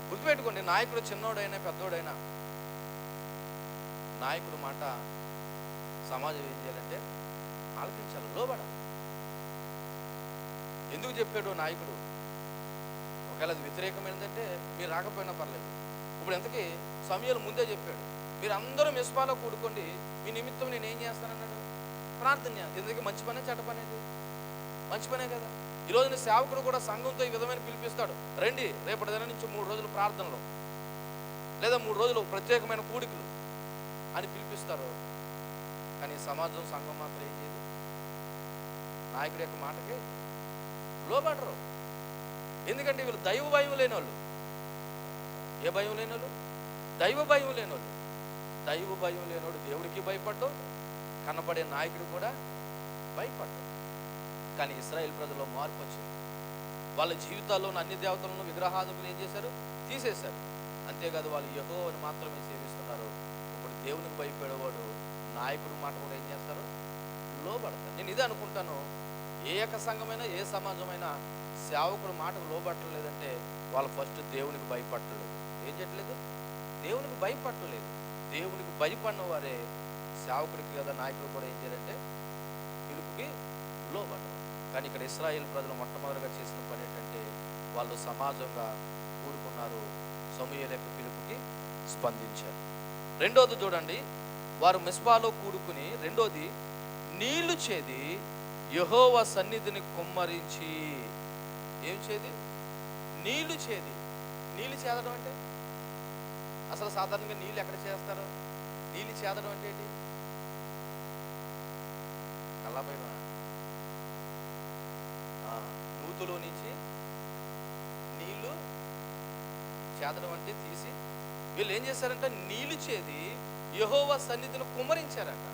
గుర్తుపెట్టుకోండి, నాయకుడు చిన్నోడైనా పెద్దోడైనా నాయకుడు మాట సమాజం ఏం చేయాలంటే ఆలకించాలి, లోబడాలి. ఎందుకు చెప్పాడు నాయకుడు? ఒకవేళ అది వ్యతిరేకమైనదంటే మీరు రాకపోయినా పర్లేదు. ఇప్పుడు ఎంతకీ సమూయేలు ముందే చెప్పాడు, మీరు అందరూ మిస్పాలో కూడుకోండి, మీ నిమిత్తం నేను ఏం చేస్తానన్నాడు? ప్రార్థన. ఎందుకంటే మంచి పనే చెడ్డ పనే, మంచి పనే కదా. ఈరోజు సేవకుడు కూడా సంఘంతో ఈ విధమైన పిలిపిస్తాడు, రండి రేపటి దినం నుంచి 3 రోజులు ప్రార్థనలు లేదా 3 రోజులు ప్రత్యేకమైన కూడికలు అని పిలిపిస్తారు. కానీ సమాజం, సంఘం మాత్రం ఏం చేయదు, నాయకుడి యొక్క మాటకి లోబడరు. ఎందుకంటే వీళ్ళు దైవ భయం లేని వాళ్ళు. ఏ భయం లేని వాళ్ళు? దైవ భయం లేని వాళ్ళు. దైవ భయం లేనివాడు దేవుడికి భయపడ్డు, కనపడే నాయకుడు కూడా భయపడ్డు. కానీ ఇశ్రాయేల్ ప్రజల్లో మార్పు వచ్చింది. వాళ్ళ జీవితాల్లో ఉన్న అన్ని దేవతలను, విగ్రహాదులను ఏం చేశారు? తీసేశారు. అంతేకాదు వాళ్ళు యెహోవాను మాత్రమే సేవిస్తున్నారు. ఇప్పుడు దేవునికి భయపడేవాడు నాయకుడు మాట కూడా ఏం చేస్తారు? లోబడతారు. నేను ఇదే అనుకుంటాను, ఏ యొక్క సంఘమైనా ఏ సమాజమైనా సేవకుడు మాటకు లోబట్టలేదంటే వాళ్ళు ఫస్ట్ దేవునికి భయపడలేదు. ఏం చేయట్లేదు? దేవునికి భయపడలేదు. దేవునికి భయపడిన వారే సేవకుడికి కదా నాయకుడు కూడా ఏం చేయాలంటే పిలుపుకి లోబడరు. కానీ ఇక్కడ ఇశ్రాయేల్ ప్రజలు మొట్టమొదటిగా చేసిన పని ఏంటంటే వాళ్ళు సమాజంగా కూడుకున్నారు, సమూయేలు యొక్క పిలుపుకి స్పందించారు. రెండోది చూడండి, వారు మిస్పాలో కూడుకుని రెండోది నీళ్లు చేది యెహోవా సన్నిధిని కుమ్మరించి. ఏం చేది? నీళ్లు చేది. నీళ్లు చేదడం అంటే అసలు సాధారణంగా నీళ్ళు ఎక్కడ చేస్తారు? నీళ్ళు చేదడం అంటే ఏంటి? కళ్ళబోయిన నూతులో నుంచి నీళ్లు చేదడం అంటే తీసి వీళ్ళు ఏం చేశారంటే నీళ్లు చేది యెహోవా సన్నిధిని కుమ్మరించారంట.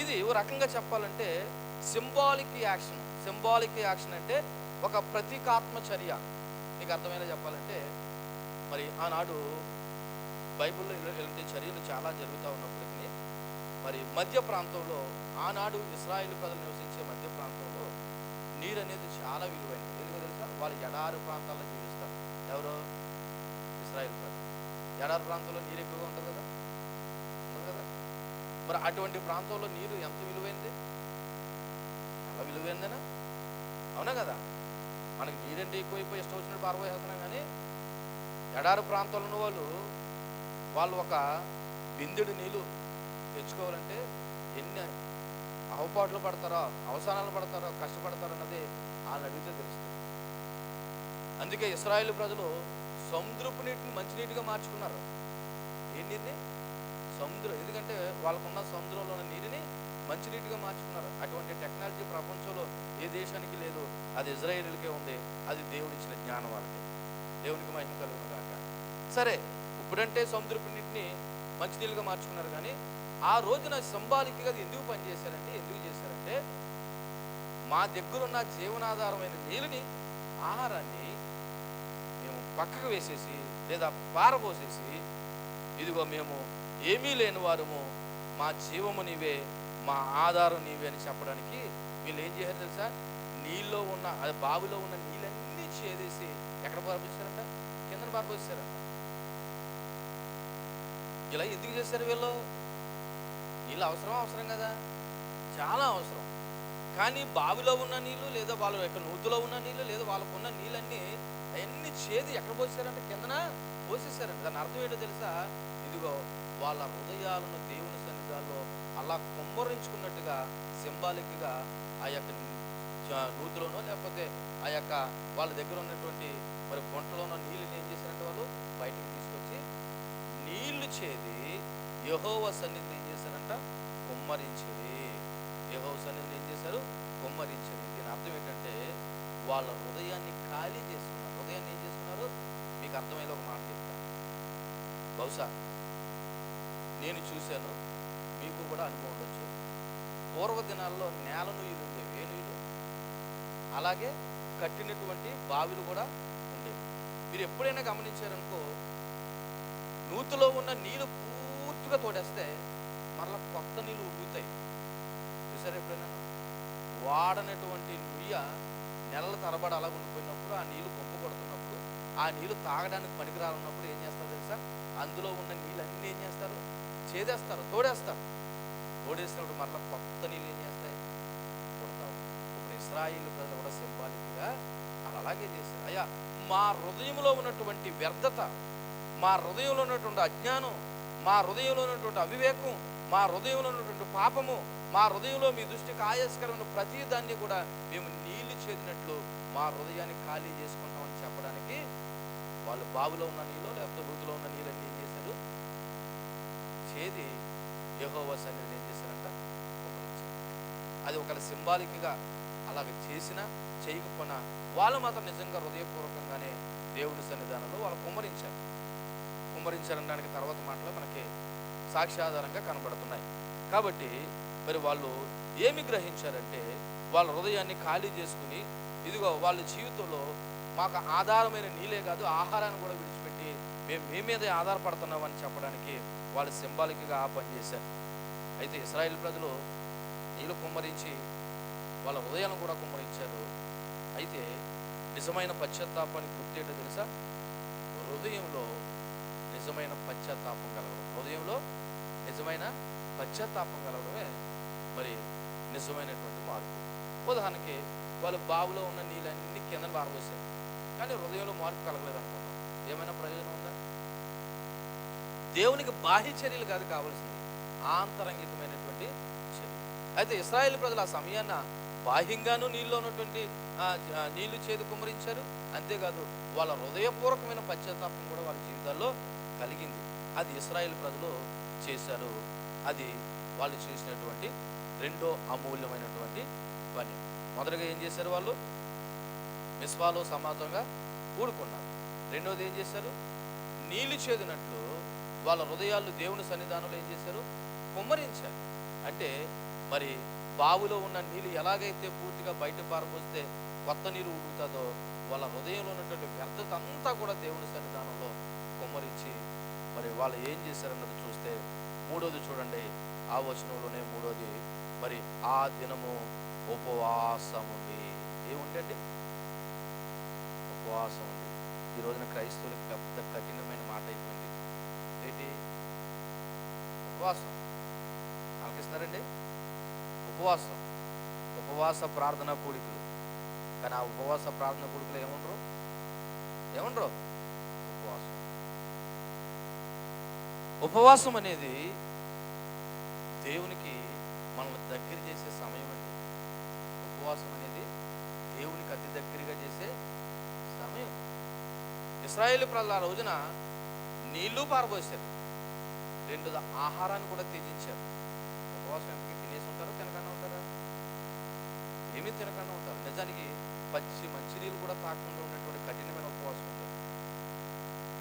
ఇది ఓ రకంగా చెప్పాలంటే సింబాలిక్ యాక్షన్. సింబాలిక్ యాక్షన్ అంటే ఒక ప్రతీకాత్మ చర్య. మీకు అర్థమైనా చెప్పాలంటే మరి ఆనాడు బైబిల్లో ఇలాంటి చర్యలు చాలా జరుగుతూ ఉన్నప్పటికీ మరి మధ్య ప్రాంతంలో, ఆనాడు ఇశ్రాయేలు ప్రజలు నివసించే మధ్య ప్రాంతంలో నీరు అనేది చాలా విలువైనది. ఎందుకు తెలుసా? వాళ్ళు ఎడారి ప్రాంతాల్లో జీవిస్తారు. ఎవరో ఇశ్రాయేలు ప్రజలు. ఎడారి ప్రాంతంలో నీరు ఎక్కువగా ఉంటుంది కదా, ఉంటుంది కదా. మరి అటువంటి ప్రాంతంలో నీరు ఎంత విలువైంది? చాలా విలువైందేనా? అవునా కదా. మనకి నీరంటే ఎక్కువైపోయి ఇష్టం వచ్చినట్టు పారబోయేస్తున్నాం. కానీ ఎడారి ప్రాంతంలో ఉన్న వాళ్ళు ఒక బిందెడు నీళ్ళు తెచ్చుకోవాలంటే ఎన్ని అవపాట్లు పడతారో, అవసానాలు పడతారో, కష్టపడతారో అన్నది వాళ్ళని అడిగితే తెలుస్తుంది. అందుకే ఇశ్రాయేలు ప్రజలు సముద్రపు నీటిని మంచినీటిగా మార్చుకున్నారు. ఏ నీటిని? సముద్రం. ఎందుకంటే వాళ్ళకున్న సముద్రంలో ఉన్న నీటిని మంచినీటిగా మార్చుకున్నారు. అటువంటి టెక్నాలజీ ప్రపంచంలో ఏ దేశానికి లేదు, అది ఇజ్రాయేలుకే ఉంది. అది దేవుడిచ్చిన జ్ఞానం వాళ్ళకి. దేవునికి మహిమ కలుగును గాక. సరే, ఇప్పుడంటే సముద్రపు నీటిని మంచినీళ్ళుగా మార్చుకున్నారు. కానీ ఆ రోజున సింబాలిక్గా అది ఎందుకు చేశారంటే మా దగ్గరున్న జీవనాధారమైన నీళ్ళని, ఆహారాన్ని మేము పక్కకు వేసేసి లేదా పారబోసేసి, ఇదిగో మేము ఏమీ లేని వారము, మా జీవము నీవే, మా ఆధారం నీవే అని చెప్పడానికి వీళ్ళు ఏం చేశారు తెలుసా? నీళ్ళలో ఉన్న బావిలో ఉన్న నీళ్ళన్నీ చేదేసి ఎక్కడ పారబోసారంట? కిందన పారబోసారంట. ఇలా ఎందుకు చేశారు వీళ్ళు? నీళ్ళు అవసరం కదా, చాలా అవసరం. కానీ బావిలో ఉన్న నీళ్ళు లేదా వాళ్ళ యొక్క నూతులో ఉన్న నీళ్ళు లేదా వాళ్ళకున్న నీళ్ళన్నీ అవన్నీ చేది ఎక్కడ పోసారంటే కిందన పోసేసారంట. దాని అర్థం ఏంటో తెలుసా? ఇదిగో వాళ్ళ హృదయాలను దేవుని సన్నిధానంలో అలా కుమ్మరించుకున్నట్టుగా సింబాలిక్గా ఆ యొక్క నూతులోనో లేకపోతే ఆ యొక్క వాళ్ళ దగ్గర ఉన్నటువంటి మరి గుంటలోనో నీళ్ళని ఏం చేశారంటే వాళ్ళు బయటికి తీసుకొచ్చి నీళ్లు చేది యెహోవా సన్నిధిని ఏం చేశారంట? కుమ్మరించేది. యెహోవా సన్నిధిని ఏం చేశారు? కుమ్మరించేది. దీని అర్థం ఏంటంటే వాళ్ళ హృదయాన్ని ఖాళీ చేసుకున్నారు. హృదయాన్ని ఏం చేసుకున్నారు? మీకు అర్థమయ్యేది ఒక మాట చెప్తాను. బహుశా నేను చూశాను, మీకు కూడా అనుభవం ఉండొచ్చు. పూర్వ దినాల్లో నేల నీళ్ళు ఉండేవి, ఏ నీళ్ళు, అలాగే కట్టినటువంటి బావిలు కూడా ఉండేవి. మీరు ఎప్పుడైనా గమనించారనుకో, నూతులో ఉన్న నీళ్ళు పూర్తిగా తోడేస్తే మరలా కొత్త నీళ్ళు ఉడుగుతాయి. చూసారు ఎప్పుడైనా? వాడనటువంటి నుయ్య నెలల తరబడి అలా ఉండిపోయినప్పుడు, ఆ నీళ్ళు పంపు కొడుతున్నప్పుడు, ఆ నీళ్ళు తాగడానికి పనికిరాలన్నప్పుడు ఏం చేస్తారు తెలుసా? అందులో ఉన్న నీళ్ళన్నీ ఏం చేస్తారు? చేదేస్తారు, తోడేస్తారు. తోడేసినప్పుడు మరలా కొత్త నీళ్ళు ఏం చేస్తాయి? కొడతావు. ఇప్పుడు ఇశ్రాయేలు ప్రజలు కూడా సింబాలిక్గా అలాగే చేశారు. అయ్యా, మా హృదయంలో ఉన్నటువంటి వ్యర్థత, మా హృదయంలో ఉన్నటువంటి అజ్ఞానం, మా హృదయంలో ఉన్నటువంటి అవివేకం, మా హృదయంలో ఉన్నటువంటి పాపము, మా హృదయంలో మీ దృష్టికి ఆయాస్కరమైన ప్రతి దాన్ని కూడా మేము నీళ్లు చేదినట్లు మా హృదయాన్ని ఖాళీ చేసుకుంటామని చెప్పడానికి వాళ్ళు బావిలో ఉన్న నీళ్ళు లేకపోతే రూతులో ఉన్న నీళ్ళని ఏం చేశారు? చేది యెహోవా సన్నిధిని ఏం చేశారంట? కుమ్మరించారు. అది ఒకవేళ సింబాలిక్గా అలాగ చేసినా చేయకపోయినా వాళ్ళు మాత్రం నిజంగా హృదయపూర్వకంగానే దేవుడి సన్నిధానంలో వాళ్ళు కుమ్మరించారనడానికి తర్వాత మాటలు మనకి సాక్ష్యాధారంగా కనబడుతున్నాయి. కాబట్టి మరి వాళ్ళు ఏమి గ్రహించారంటే వాళ్ళ హృదయాన్ని ఖాళీ చేసుకుని ఇదిగో వాళ్ళ జీవితంలో మాకు ఆధారమైన నీళ్ళే కాదు ఆహారాన్ని కూడా విడిచిపెట్టి మేము మీ మీదే ఆధారపడుతున్నామని చెప్పడానికి వాళ్ళు సింబాలిక్గా ఆ పని చేశారు. అయితే ఇశ్రాయేలు ప్రజలు నీళ్ళు కుమ్మరించి వాళ్ళ హృదయాలను కూడా కుమ్మరించారు. అయితే నిజమైన పశ్చాత్తాపానికి గుర్తేటో తెలుసా? హృదయంలో నిజమైన పశ్చాత్తాపం కలగడం. హృదయంలో నిజమైన పశ్చాత్తాపం కలగడమే మరి నిజమైనటువంటి మార్పు. ఉదాహరణకి వాళ్ళు బావిలో ఉన్న నీళ్ళన్నీ కింద పారబోసారు, కానీ హృదయంలో మార్పు కలగలేదు అనుకుందాం. ఏమైనా ప్రయోజనం ఉందా? దేవునికి బాహ్య చర్యలు కాదు కావాల్సింది, ఆంతరంగికమైనటువంటి చర్య. అయితే ఇశ్రాయేలు ప్రజలు ఆ సమయాన్న బాహ్యంగానూ నీళ్ళలో ఉన్నటువంటి నీళ్లు చేదు కుమ్మరించారు. అంతేకాదు వాళ్ళ హృదయపూర్వకమైన పశ్చాత్తాపం కూడా వాళ్ళ జీవితాల్లో కలిగింది. అది ఇశ్రాయేలు ప్రజలు చేశారు. అది వాళ్ళు చేసినటువంటి రెండో అమూల్యమైనటువంటి పని. మొదటగా ఏం చేశారు? వాళ్ళు మిస్పాలో సమాజంగా కూడుకున్నారు. రెండోది ఏం చేశారు? నీళ్లు చేదినట్లు వాళ్ళ హృదయాలు దేవుని సన్నిధానంలో ఏం చేశారు? కుమ్మరించారు. అంటే మరి బావిలో ఉన్న నీళ్ళు ఎలాగైతే పూర్తిగా బయట పారబోస్తే కొత్త నీరు ఉడుకుతుందో వాళ్ళ హృదయంలో ఉన్నటువంటి వ్యర్థత అంతా కూడా దేవుని సన్నిధానంలో కుమ్మరించి మరి వాళ్ళు ఏం చేశారన్నది చూస్తే మూడోది చూడండి, ఆ వచనంలోనే మూడోది, మరి ఆ దినము ఉపవాసం ఉంది. ఏముంటండి? ఉపవాసం ఉంది. ఈ రోజున క్రైస్తవులకు పెద్ద కఠినమైన మాట అయిపోయింది. ఏంటి? ఉపవాసం. ఆలకిస్తున్నారండి? ఉపవాసం, ఉపవాస ప్రార్థన కూడికలు. కానీ ఆ ఉపవాస ప్రార్థన కూడికలు ఏముండరు? ఉపవాసం అనేది దేవునికి మనల్ని దగ్గర చేసే సమయం అండి. ఉపవాసం అనేది దేవునికి అతి దగ్గరగా చేసే సమయం. ఇశ్రాయేలు ప్రజలు ఆ రోజున నీళ్లు పారబోసారు, రెండోది ఆహారాన్ని కూడా త్యజించారు. ఉపవాసం ఎంతకి తినేసి ఉంటారో తినకుండా ఉంటారా? ఏమీ తినకుండా ఉంటారు. నిజానికి మంచినీళ్ళు కూడా తాగకుండా ఉన్నటువంటి కఠినమైన ఉపవాసం ఉంది.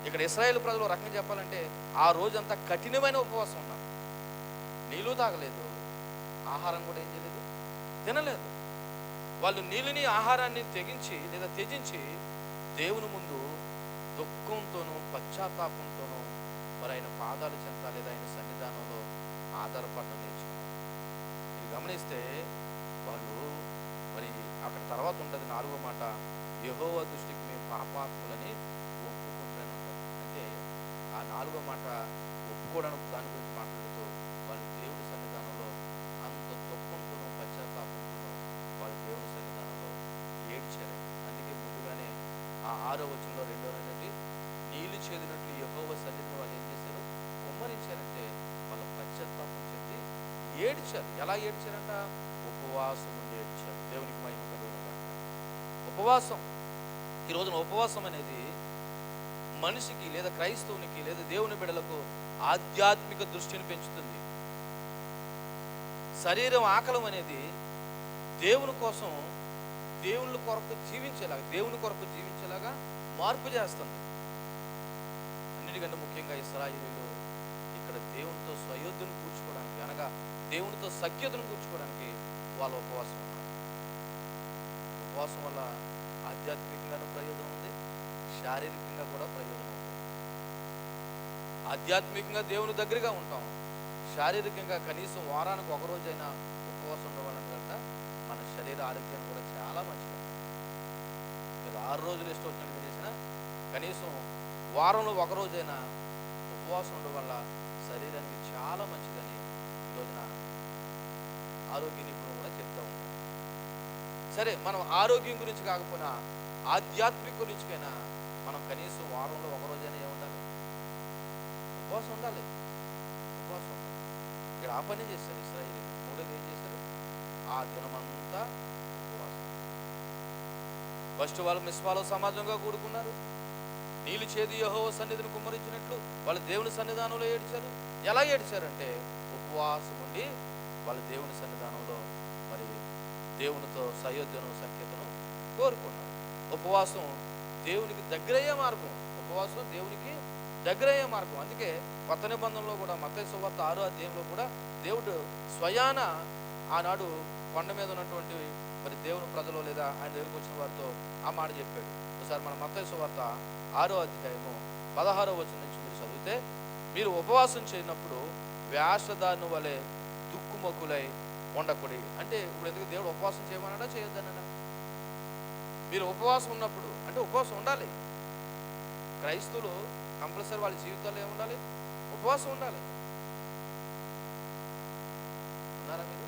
ఇక్కడ ఇశ్రాయేలు ప్రజలు రకంగా చెప్పాలంటే ఆ రోజంతా కఠినమైన ఉపవాసం ఉన్నారు. నీళ్ళు తాగలేదు, ఆహారం కూడా ఏం చేయలేదు, తినలేదు. వాళ్ళు నీళ్ళని ఆహారాన్ని త్యజించి దేవుని ముందు దుఃఖంతోనూ పశ్చాత్తాపంతోనూ మరి ఆయన పాదాలు చెంత లేదా ఆయన సన్నిధానంలో ఆధారపడడం నేర్చుకున్నారు. ఇది గమనిస్తే వాళ్ళు మరి అక్కడ తర్వాత ఉంటుంది 4వ మాట, యెహోవా దృష్టికి మేము పాపాత్ములని ఒప్పుకుంటాను. అంటే ఆ 4వ మాట ఒప్పుకోవడానికి దాని గురించి మాట్లాడుతూ వాళ్ళు దేవుడి సన్నిధానంలో అంత దుఃఖంతోనూ పశ్చాత్తాపంతోనూ వాళ్ళు దేవుడి సన్నిధానంలో ఏడ్చారు. అందుకే ముందుగానే ఆ 6వ వచనంలో రెండోది నీళ్లు చేదినట్లు యెహోవా సన్నిధిని వాళ్ళు ఏం చేశారు? కుమ్మరించారంటే వాళ్ళు పశ్చాత్తాపం చెంది ఏడ్చారు. ఎలా ఏడ్చారంట? ఉపవాసం ఉండి ఏడ్చారు. దేవునికి మహిమ కలుగును గాక. ఉపవాసం, ఈ రోజున ఉపవాసం అనేది మనిషికి లేదా క్రైస్తవునికి లేదా దేవుని బిడ్డలకు ఆధ్యాత్మిక దృష్టిని పెంచుతుంది. శరీరం ఆకలం అనేది దేవుని కోసం దేవుని కొరకు జీవించేలాగా మార్పు చేస్తుంది. అన్నిటికంటే ముఖ్యంగా ఇశ్రాయేలీయులు ఇక్కడ దేవునితో సయోధ్యను కూర్చుకోవడానికి, అనగా దేవునితో సఖ్యతను కూర్చుకోవడానికి వాళ్ళు ఉపవాసం ఉన్నారు. ఉపవాసం వల్ల ఆధ్యాత్మికంగానూ ప్రయోజనం ఉంది, శారీరకంగా కూడా ప్రయోజనం ఉంది. ఆధ్యాత్మికంగా దేవుని దగ్గరగా ఉంటాం, శారీరకంగా కనీసం వారానికి ఒక రోజైనా ఉపవాసం ఉండవాలని కంట మన శరీర ఆరోగ్యాన్ని కూడా చాలా మంచిది. మీరు 6 రోజులు ఇష్టం వచ్చినట్టు చేసినా కనీసం వారంలో ఒక రోజైనా ఉపవాసం ఉండడం వల్ల శరీరానికి చాలా మంచిదని ఈరోజున ఆరోగ్య నిపుణులు కూడా చెప్తా ఉంటారు. సరే, మనం ఆరోగ్యం గురించి కాకపోయినా ఆధ్యాత్మిక గురించికైనా మనం కనీసం వారంలో ఒక రోజైనా ఏముండాలి? ఉపవాసం ఉండాలి. ఉపవాసం ఇక్కడ ఆ పని చేస్తారు ఇశ్రాయేలీయులు. మూడోది ఏం చేస్తారు? ఆ దినమంతా ఉపవాసం. ఫస్ట్ వాళ్ళు మిస్పాలో సమాజంగా కూడుకున్నారు. నీళ్ళు చేది యెహోవా సన్నిధిని కుమ్మరించినట్లు వాళ్ళు దేవుని సన్నిధానంలో ఏడ్చారు. ఎలా ఏడ్చారంటే ఉపవాసం ఉండి వాళ్ళ దేవుని సన్నిధానంలో మరి దేవునితో సయోధ్యను సఖ్యతను కోరుకున్నారు. ఉపవాసం దేవునికి దగ్గరయ్యే మార్గం. ఉపవాసం దేవునికి దగ్గరయ్యే మార్గం. అందుకే కొత్త నిబంధనలో కూడా మత్తయి సువార్త 6వ అధ్యాయంలో కూడా దేవుడు స్వయాన ఆనాడు కొండ మీద ఉన్నటువంటి మరి దేవుని ప్రజలు లేదా ఆయన దగ్గరికి వచ్చిన వారితో ఆ మాట చెప్పాడు. ఒకసారి మన మత్తయి సువార్త 6వ అధ్యాయము 16వ వచనం నుంచి మీరు చదివితే, మీరు ఉపవాసం చేయనప్పుడు వేషధారుని వలె దుక్కుమొక్కులై ఉండకూడదు. అంటే ఇప్పుడు ఎందుకు దేవుడు ఉపవాసం చేయమన్నాడా చేయొద్దన్నాడా? మీరు ఉపవాసం ఉన్నప్పుడు అంటే ఉపవాసం ఉండాలి. క్రైస్తవులు కంపల్సరీ వాళ్ళ జీవితాల్లో ఏముండాలి? ఉపవాసం ఉండాలి. ఉన్నారా మీరు?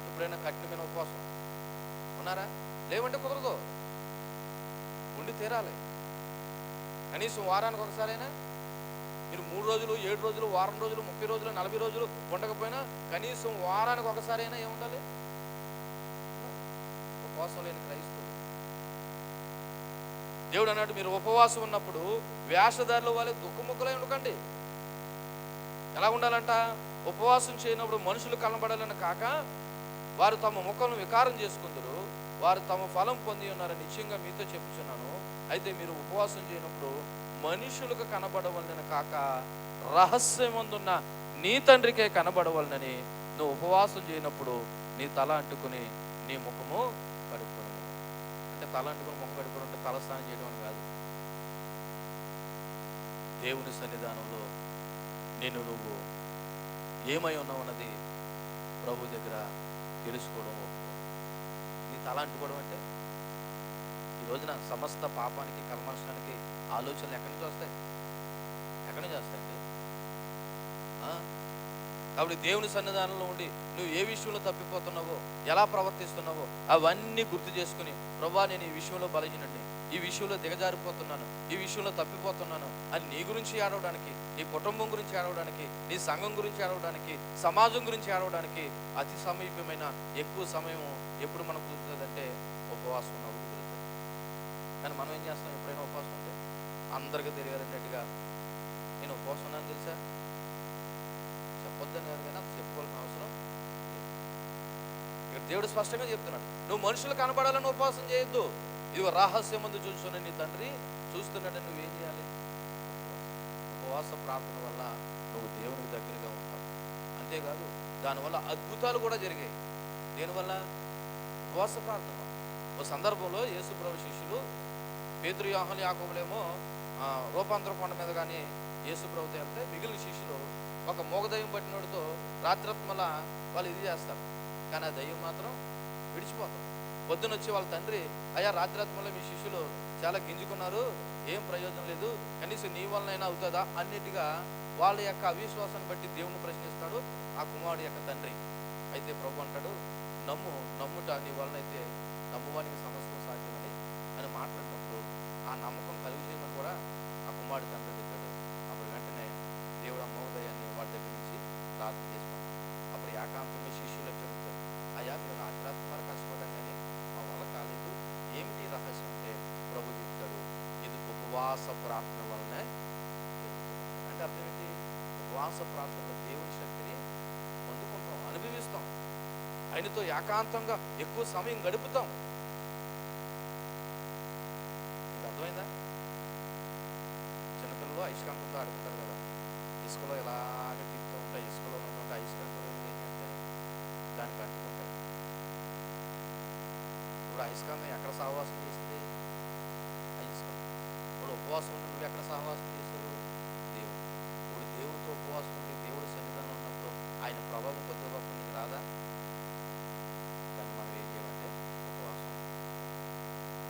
ఎప్పుడైనా కఠినమైన ఉపవాసం ఉన్నారా? లేవంటే కుదరదు, ఉండి తీరాలి. కనీసం వారానికి ఒకసారైనా మీరు 3 రోజులు, 7 రోజులు, వారం రోజులు, 30 రోజులు, 40 రోజులు ఉండకపోయినా కనీసం వారానికి ఒకసారైనా ఏముండాలి? ఉపవాసం లేని క్రైస్తవులు. దేవుడు అన్నాడు, మీరు ఉపవాసం ఉన్నప్పుడు వేషధారుల వాళ్ళే దుఃఖముఖులై ఉండకండి. ఎలా ఉండాలంట? ఉపవాసం చేయనప్పుడు మనుషులు కనబడాలని కాక వారు తమ ముఖమును వికారం చేసుకుందరు, వారు తమ ఫలం పొంది ఉన్నారని నిశ్చయంగా మీతో చెప్పుచున్నాను. అయితే మీరు ఉపవాసం చేయనప్పుడు మనుషులకు కనబడవలనని కాక రహస్యమందున్న నీ తండ్రికే కనబడవలనని నువ్వు ఉపవాసం చేయనప్పుడు నీ తల అంటుకుని నీ ముఖము కడుక్కోను. అంటే తల అంటుకుని ముఖం కడుక్కోవడం అంటే తలస్నానం చేయడం అని కాదు. దేవుని సన్నిధానంలో నేను నువ్వు ఏమై ఉన్నావు అన్నది ప్రభు దగ్గర తెలుసుకోవడం. నీ తల అంటుకోవడం అంటే ఈ రోజున సమస్త పాపానికి, కల్మషానికి ఆలోచనలు ఎక్కడి నుంచి వస్తాయి? ఎక్కడి నుంచి వస్తాయండి? కాబట్టి దేవుని సన్నిధానంలో ఉండి నువ్వు ఏ విషయంలో తప్పిపోతున్నావో, ఎలా ప్రవర్తిస్తున్నావో అవన్నీ గుర్తు చేసుకుని, ప్రభువా నేను ఈ విషయంలో బలహీనుడిని, ఈ విషయంలో దిగజారిపోతున్నాను, ఈ విషయంలో తప్పిపోతున్నాను అని నీ గురించి ఏడవడానికి, నీ కుటుంబం గురించి ఏడవడానికి, నీ సంఘం గురించి ఏడవడానికి, సమాజం గురించి ఏడవడానికి అతి సమీపమైన ఎక్కువ సమయం ఎప్పుడు మనకు కుదురుతుందంటే ఉపవాసం ఉన్నప్పుడు కుదురుతుంది. కానీ మనం ఏం చేస్తాం? ఎప్పుడైనా ఉపవాసం ఉంటే అందరికీ తెలియాలన్నట్టుగా నేను ఉపవాసం ఉన్నాను తెలుసా చెప్పొద్దని కాదు, కానీ అంత చెప్పుకోవాల్సిన అవసరం ఇక్కడ దేవుడు స్పష్టంగా చెప్తున్నాడు. నువ్వు మనుషులు కనబడాలని ఉపవాసం చేయొద్దు. ఇదిగో రహస్యం ముందు చూస్తున్న నీ తండ్రి చూస్తున్నాడని నువ్వేం చేయాలి? ఉపవాస ప్రార్థన వల్ల నువ్వు దేవునికి దగ్గరగా ఉంటావు. అంతేకాదు దానివల్ల అద్భుతాలు కూడా జరిగాయి. దేనివల్ల? ఉపవాస ప్రార్థన. ఓ సందర్భంలో యేసు ప్రభు శిష్యులు పేతురు, యోహాను, యాకోబులేమో రూపాంతర కొండ మీద కానీ యేసు ప్రభుతో వెళ్తే మిగిలిన శిష్యులు ఒక మూగదయ్యం పట్టినోడితో రాత్రత్మల వాళ్ళు ఇది చేస్తారు, కానీ ఆ దయ్యం మాత్రం విడిచిపోతారు. పొద్దున వచ్చి వాళ్ళ తండ్రి, అయ్యా రాత్రత్మలో మీ శిష్యులు చాలా గింజుకున్నారు, ఏం ప్రయోజనం లేదు, కనీసం నీ వలనైనా అవుతుందా అన్నిటిగా వాళ్ళ యొక్క అవిశ్వాసాన్ని బట్టి దేవుని ప్రశ్నిస్తాడు ఆ కుమారుడు యొక్క తండ్రి. అయితే ప్రభు అంటాడు, నమ్ముట నీ వలనైతే నమ్మువానికి సమస్తం సాధ్యమని అని మాట్లాడినప్పుడు ఆ నమ్మకం కలుగు చేయమని కూడా ఆ కుమారుడు తండ్రి చెప్పాడు. అప్పుడు వెంటనే దేవుడు ఆ మోగదయాన్ని వాడి దగ్గర నుంచి ప్రార్థన చేసుకుంటాడు. అప్పుడు ఏకాంతంగా శిష్యులు చెబుతారు, అయ్యా మీరు రాత్రాత్మలు కష్టపడ్డాం కానీ మా వల్ల కాలేదు, ఏమిటి రహస్యం అంటే ప్రభు చెప్తాడు, ఇది ఉపవాస ప్రార్థన వల్లనే. అంటే అర్థం ఏంటి? ఉపవాస ప్రార్థనలో దేవుని శక్తిని పొందుకుంటాం, అనుభవిస్తాం, ఆయనతో ఏకాంతంగా ఎక్కువ సమయం గడుపుతాం. ఇది అర్థమైందా? చిన్నపిల్లలు అయస్కాంతంతో ఆడుకుంటారు కదా, ఇసుకలో ఇలాగ తిప్పుతూ ఉంటాయి, ఇసుకలో ఉన్నటువంటి అయస్కాంతం ఏంటంటే దానికి అంటుకుంటాయి. ఇప్పుడు అయస్కాంతం ఎక్కడ సహవాసం చేసింది? అయస్కాంతం. ఇప్పుడు ఉపవాసం ఉండి నువ్వు ఎక్కడ సహవాసం చేశావు? దేవుడు. ఇప్పుడు దేవుడితో ఉపవాసం ఉండి దేవుడి సన్నిధానం ఉన్నప్పుడు ఆయన ప్రభావం కొద్ది గొప్ప నీకు రాదా? కానీ మనం ఏం చేయాలంటే ఉపవాసం.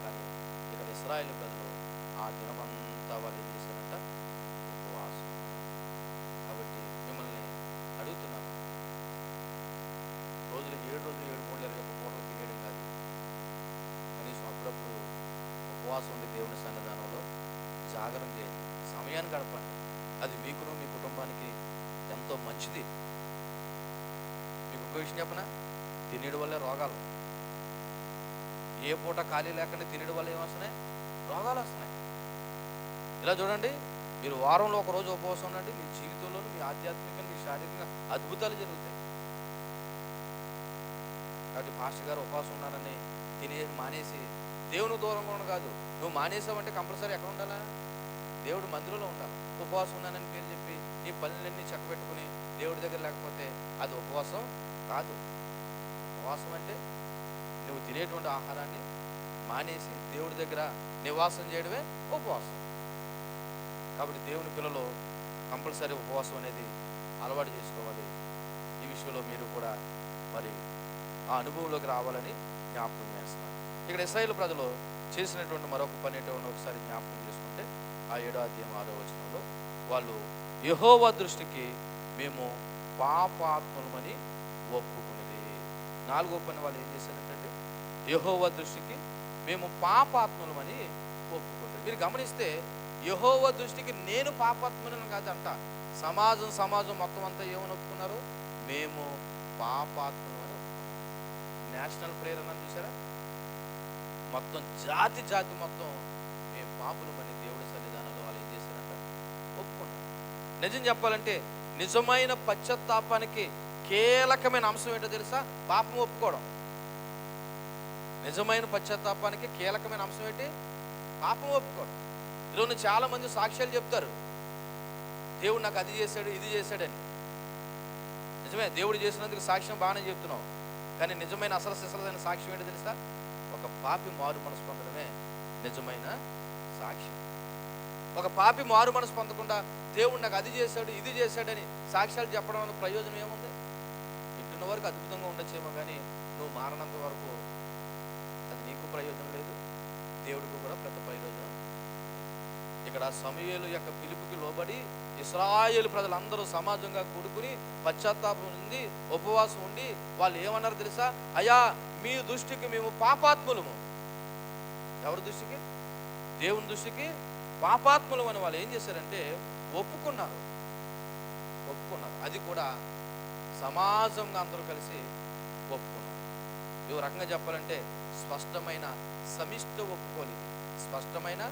కానీ ఇక్కడ ఇశ్రాయేలు ప్రజలు ఆ దినమంతా వాళ్ళు ఏం చేశారంట? ఉపవాసం. కాబట్టి మిమ్మల్ని అడుగుతున్నాను, రోజులు 7 రోజులు 7 3 21 పూటలు తినేయడం కాదు, కనీసం అప్పుడప్పుడు ఉపవాసం ఉండి దేవుని సన్నిధానంలో జాగరణ చేయండి, సమయాన్ని గడపండి. అది మీకును మీ కుటుంబానికి ఎంతో మంచిది. మీకు ఇంకో విషయం చెప్పనా? తినేడు వల్లే రోగాలు. ఏ పూట ఖాళీ లేకుండా తినేడు వల్ల ఏమొస్తున్నాయి? రోగాలు వస్తున్నాయి. ఇలా చూడండి, మీరు వారంలో ఒక రోజు ఉపవాసం ఉండండి, మీ జీవితంలోనూ మీ ఆధ్యాత్మికంగా మీ శారీరకంగా అద్భుతాలు జరుగుతాయి. కాబట్టి పాస్టర్ గారు ఉపవాసం ఉన్నారని మానేసి దేవుని దూరంగా ఉండడం కాదు. నువ్వు మానేసావంటే కంపల్సరీ ఎక్కడ ఉండాలా? దేవుడు మందిరంలో ఉండాలి. ఉపవాసం ఉన్నానని పేరు చెప్పి నీ పనులన్నీ చక్కబెట్టుకుని దేవుడి దగ్గర లేకపోతే అది ఉపవాసం కాదు. ఉపవాసం అంటే నువ్వు తినేటువంటి ఆహారాన్ని మానేసి దేవుడి దగ్గర నివాసం చేయడమే ఉపవాసం. కాబట్టి దేవుని పిల్లలు కంపల్సరీ ఉపవాసం అనేది అలవాటు చేసుకోవాలి. ఈ విషయంలో మీరు కూడా మరి ఆ అనుభవంలోకి రావాలని జ్ఞాపకం చేస్తున్నారు. ఇక్కడ ఇశ్రాయేలు ప్రజలు చేసినటువంటి మరొక పని ఏంటో ఒకసారి జ్ఞాపకం చేసుకుంటే, ఆ 7వ అధ్యాయం 6వ వచనంలో వాళ్ళు యెహోవా దృష్టికి మేము పాపాత్ములమని ఒప్పుకున్నది. 4వ పని వాళ్ళు ఏం చేశారంటే, యెహోవా దృష్టికి మేము పాపాత్ములమని ఒప్పుకున్నది. మీరు గమనిస్తే యెహోవా దృష్టికి నేను పాపాత్ములను కాదంట, సమాజం మొత్తం అంతా ఏమని ఒప్పుకున్నారు? మేము పాపాత్ములమని. నేషనల్ ప్రేయర్ అని చూసారా? మొత్తం జాతి మొత్తం మేము పాపులమని దేవుడి సన్నిధానంలో వాళ్ళు ఏం చేశారంట? ఒప్పుకున్నారు. నిజం చెప్పాలంటే నిజమైన పశ్చాత్తాపానికి కీలకమైన అంశం ఏంటో తెలుసా? పాపం ఒప్పుకోవడం. నిజమైన పశ్చాత్తాపానికి కీలకమైన అంశం ఏంటి? పాపం ఒప్పుకోవడం. ఈరోజు చాలా మంది సాక్ష్యాలు చెప్తారు, దేవుడు నాకు అది చేశాడు ఇది చేశాడని. నిజమే, దేవుడు చేసినందుకు సాక్ష్యం బాగానే చెప్తున్నావు, కానీ నిజమైన అసలైన సాక్ష్యం ఏంటో తెలుసా? ఒక పాపి మారు మనసు పొందడమే నిజమైన సాక్ష్యం. ఒక పాపి మారు మనసు పొందకుండా దేవుడు నాకు అది చేశాడు ఇది చేశాడని సాక్ష్యాలు చెప్పడం వల్ల ప్రయోజనం ఏముంది? ఇంటున్న వరకు అద్భుతంగా ఉండొచ్చేమో, కానీ నువ్వు మారనంత వరకు అది నీకు ప్రయోజనం లేదు, దేవుడికి కూడా పెద్ద ప్రయోజనం. ఇక్కడ సమూయేలు యొక్క పిలుపుకి లోబడి ఇశ్రాయేలు ప్రజలందరూ సమాజంగా కూడుకుని పశ్చాత్తాపం ఉంది, ఉపవాసం ఉండి వాళ్ళు ఏమన్నారు తెలుసా? అయ్యా, మీ దృష్టికి మేము పాపాత్ములము. ఎవరి దృష్టికి? దేవుని దృష్టికి పాపాత్ములం అని వాళ్ళు ఏం చేశారంటే ఒప్పుకున్నారు. అది కూడా సమాజంగా అందరూ కలిసి ఒప్పుకున్నారు. ఈ రకంగా చెప్పాలంటే స్పష్టమైన సమిష్ట ఒప్పుకోలు. స్పష్టమైన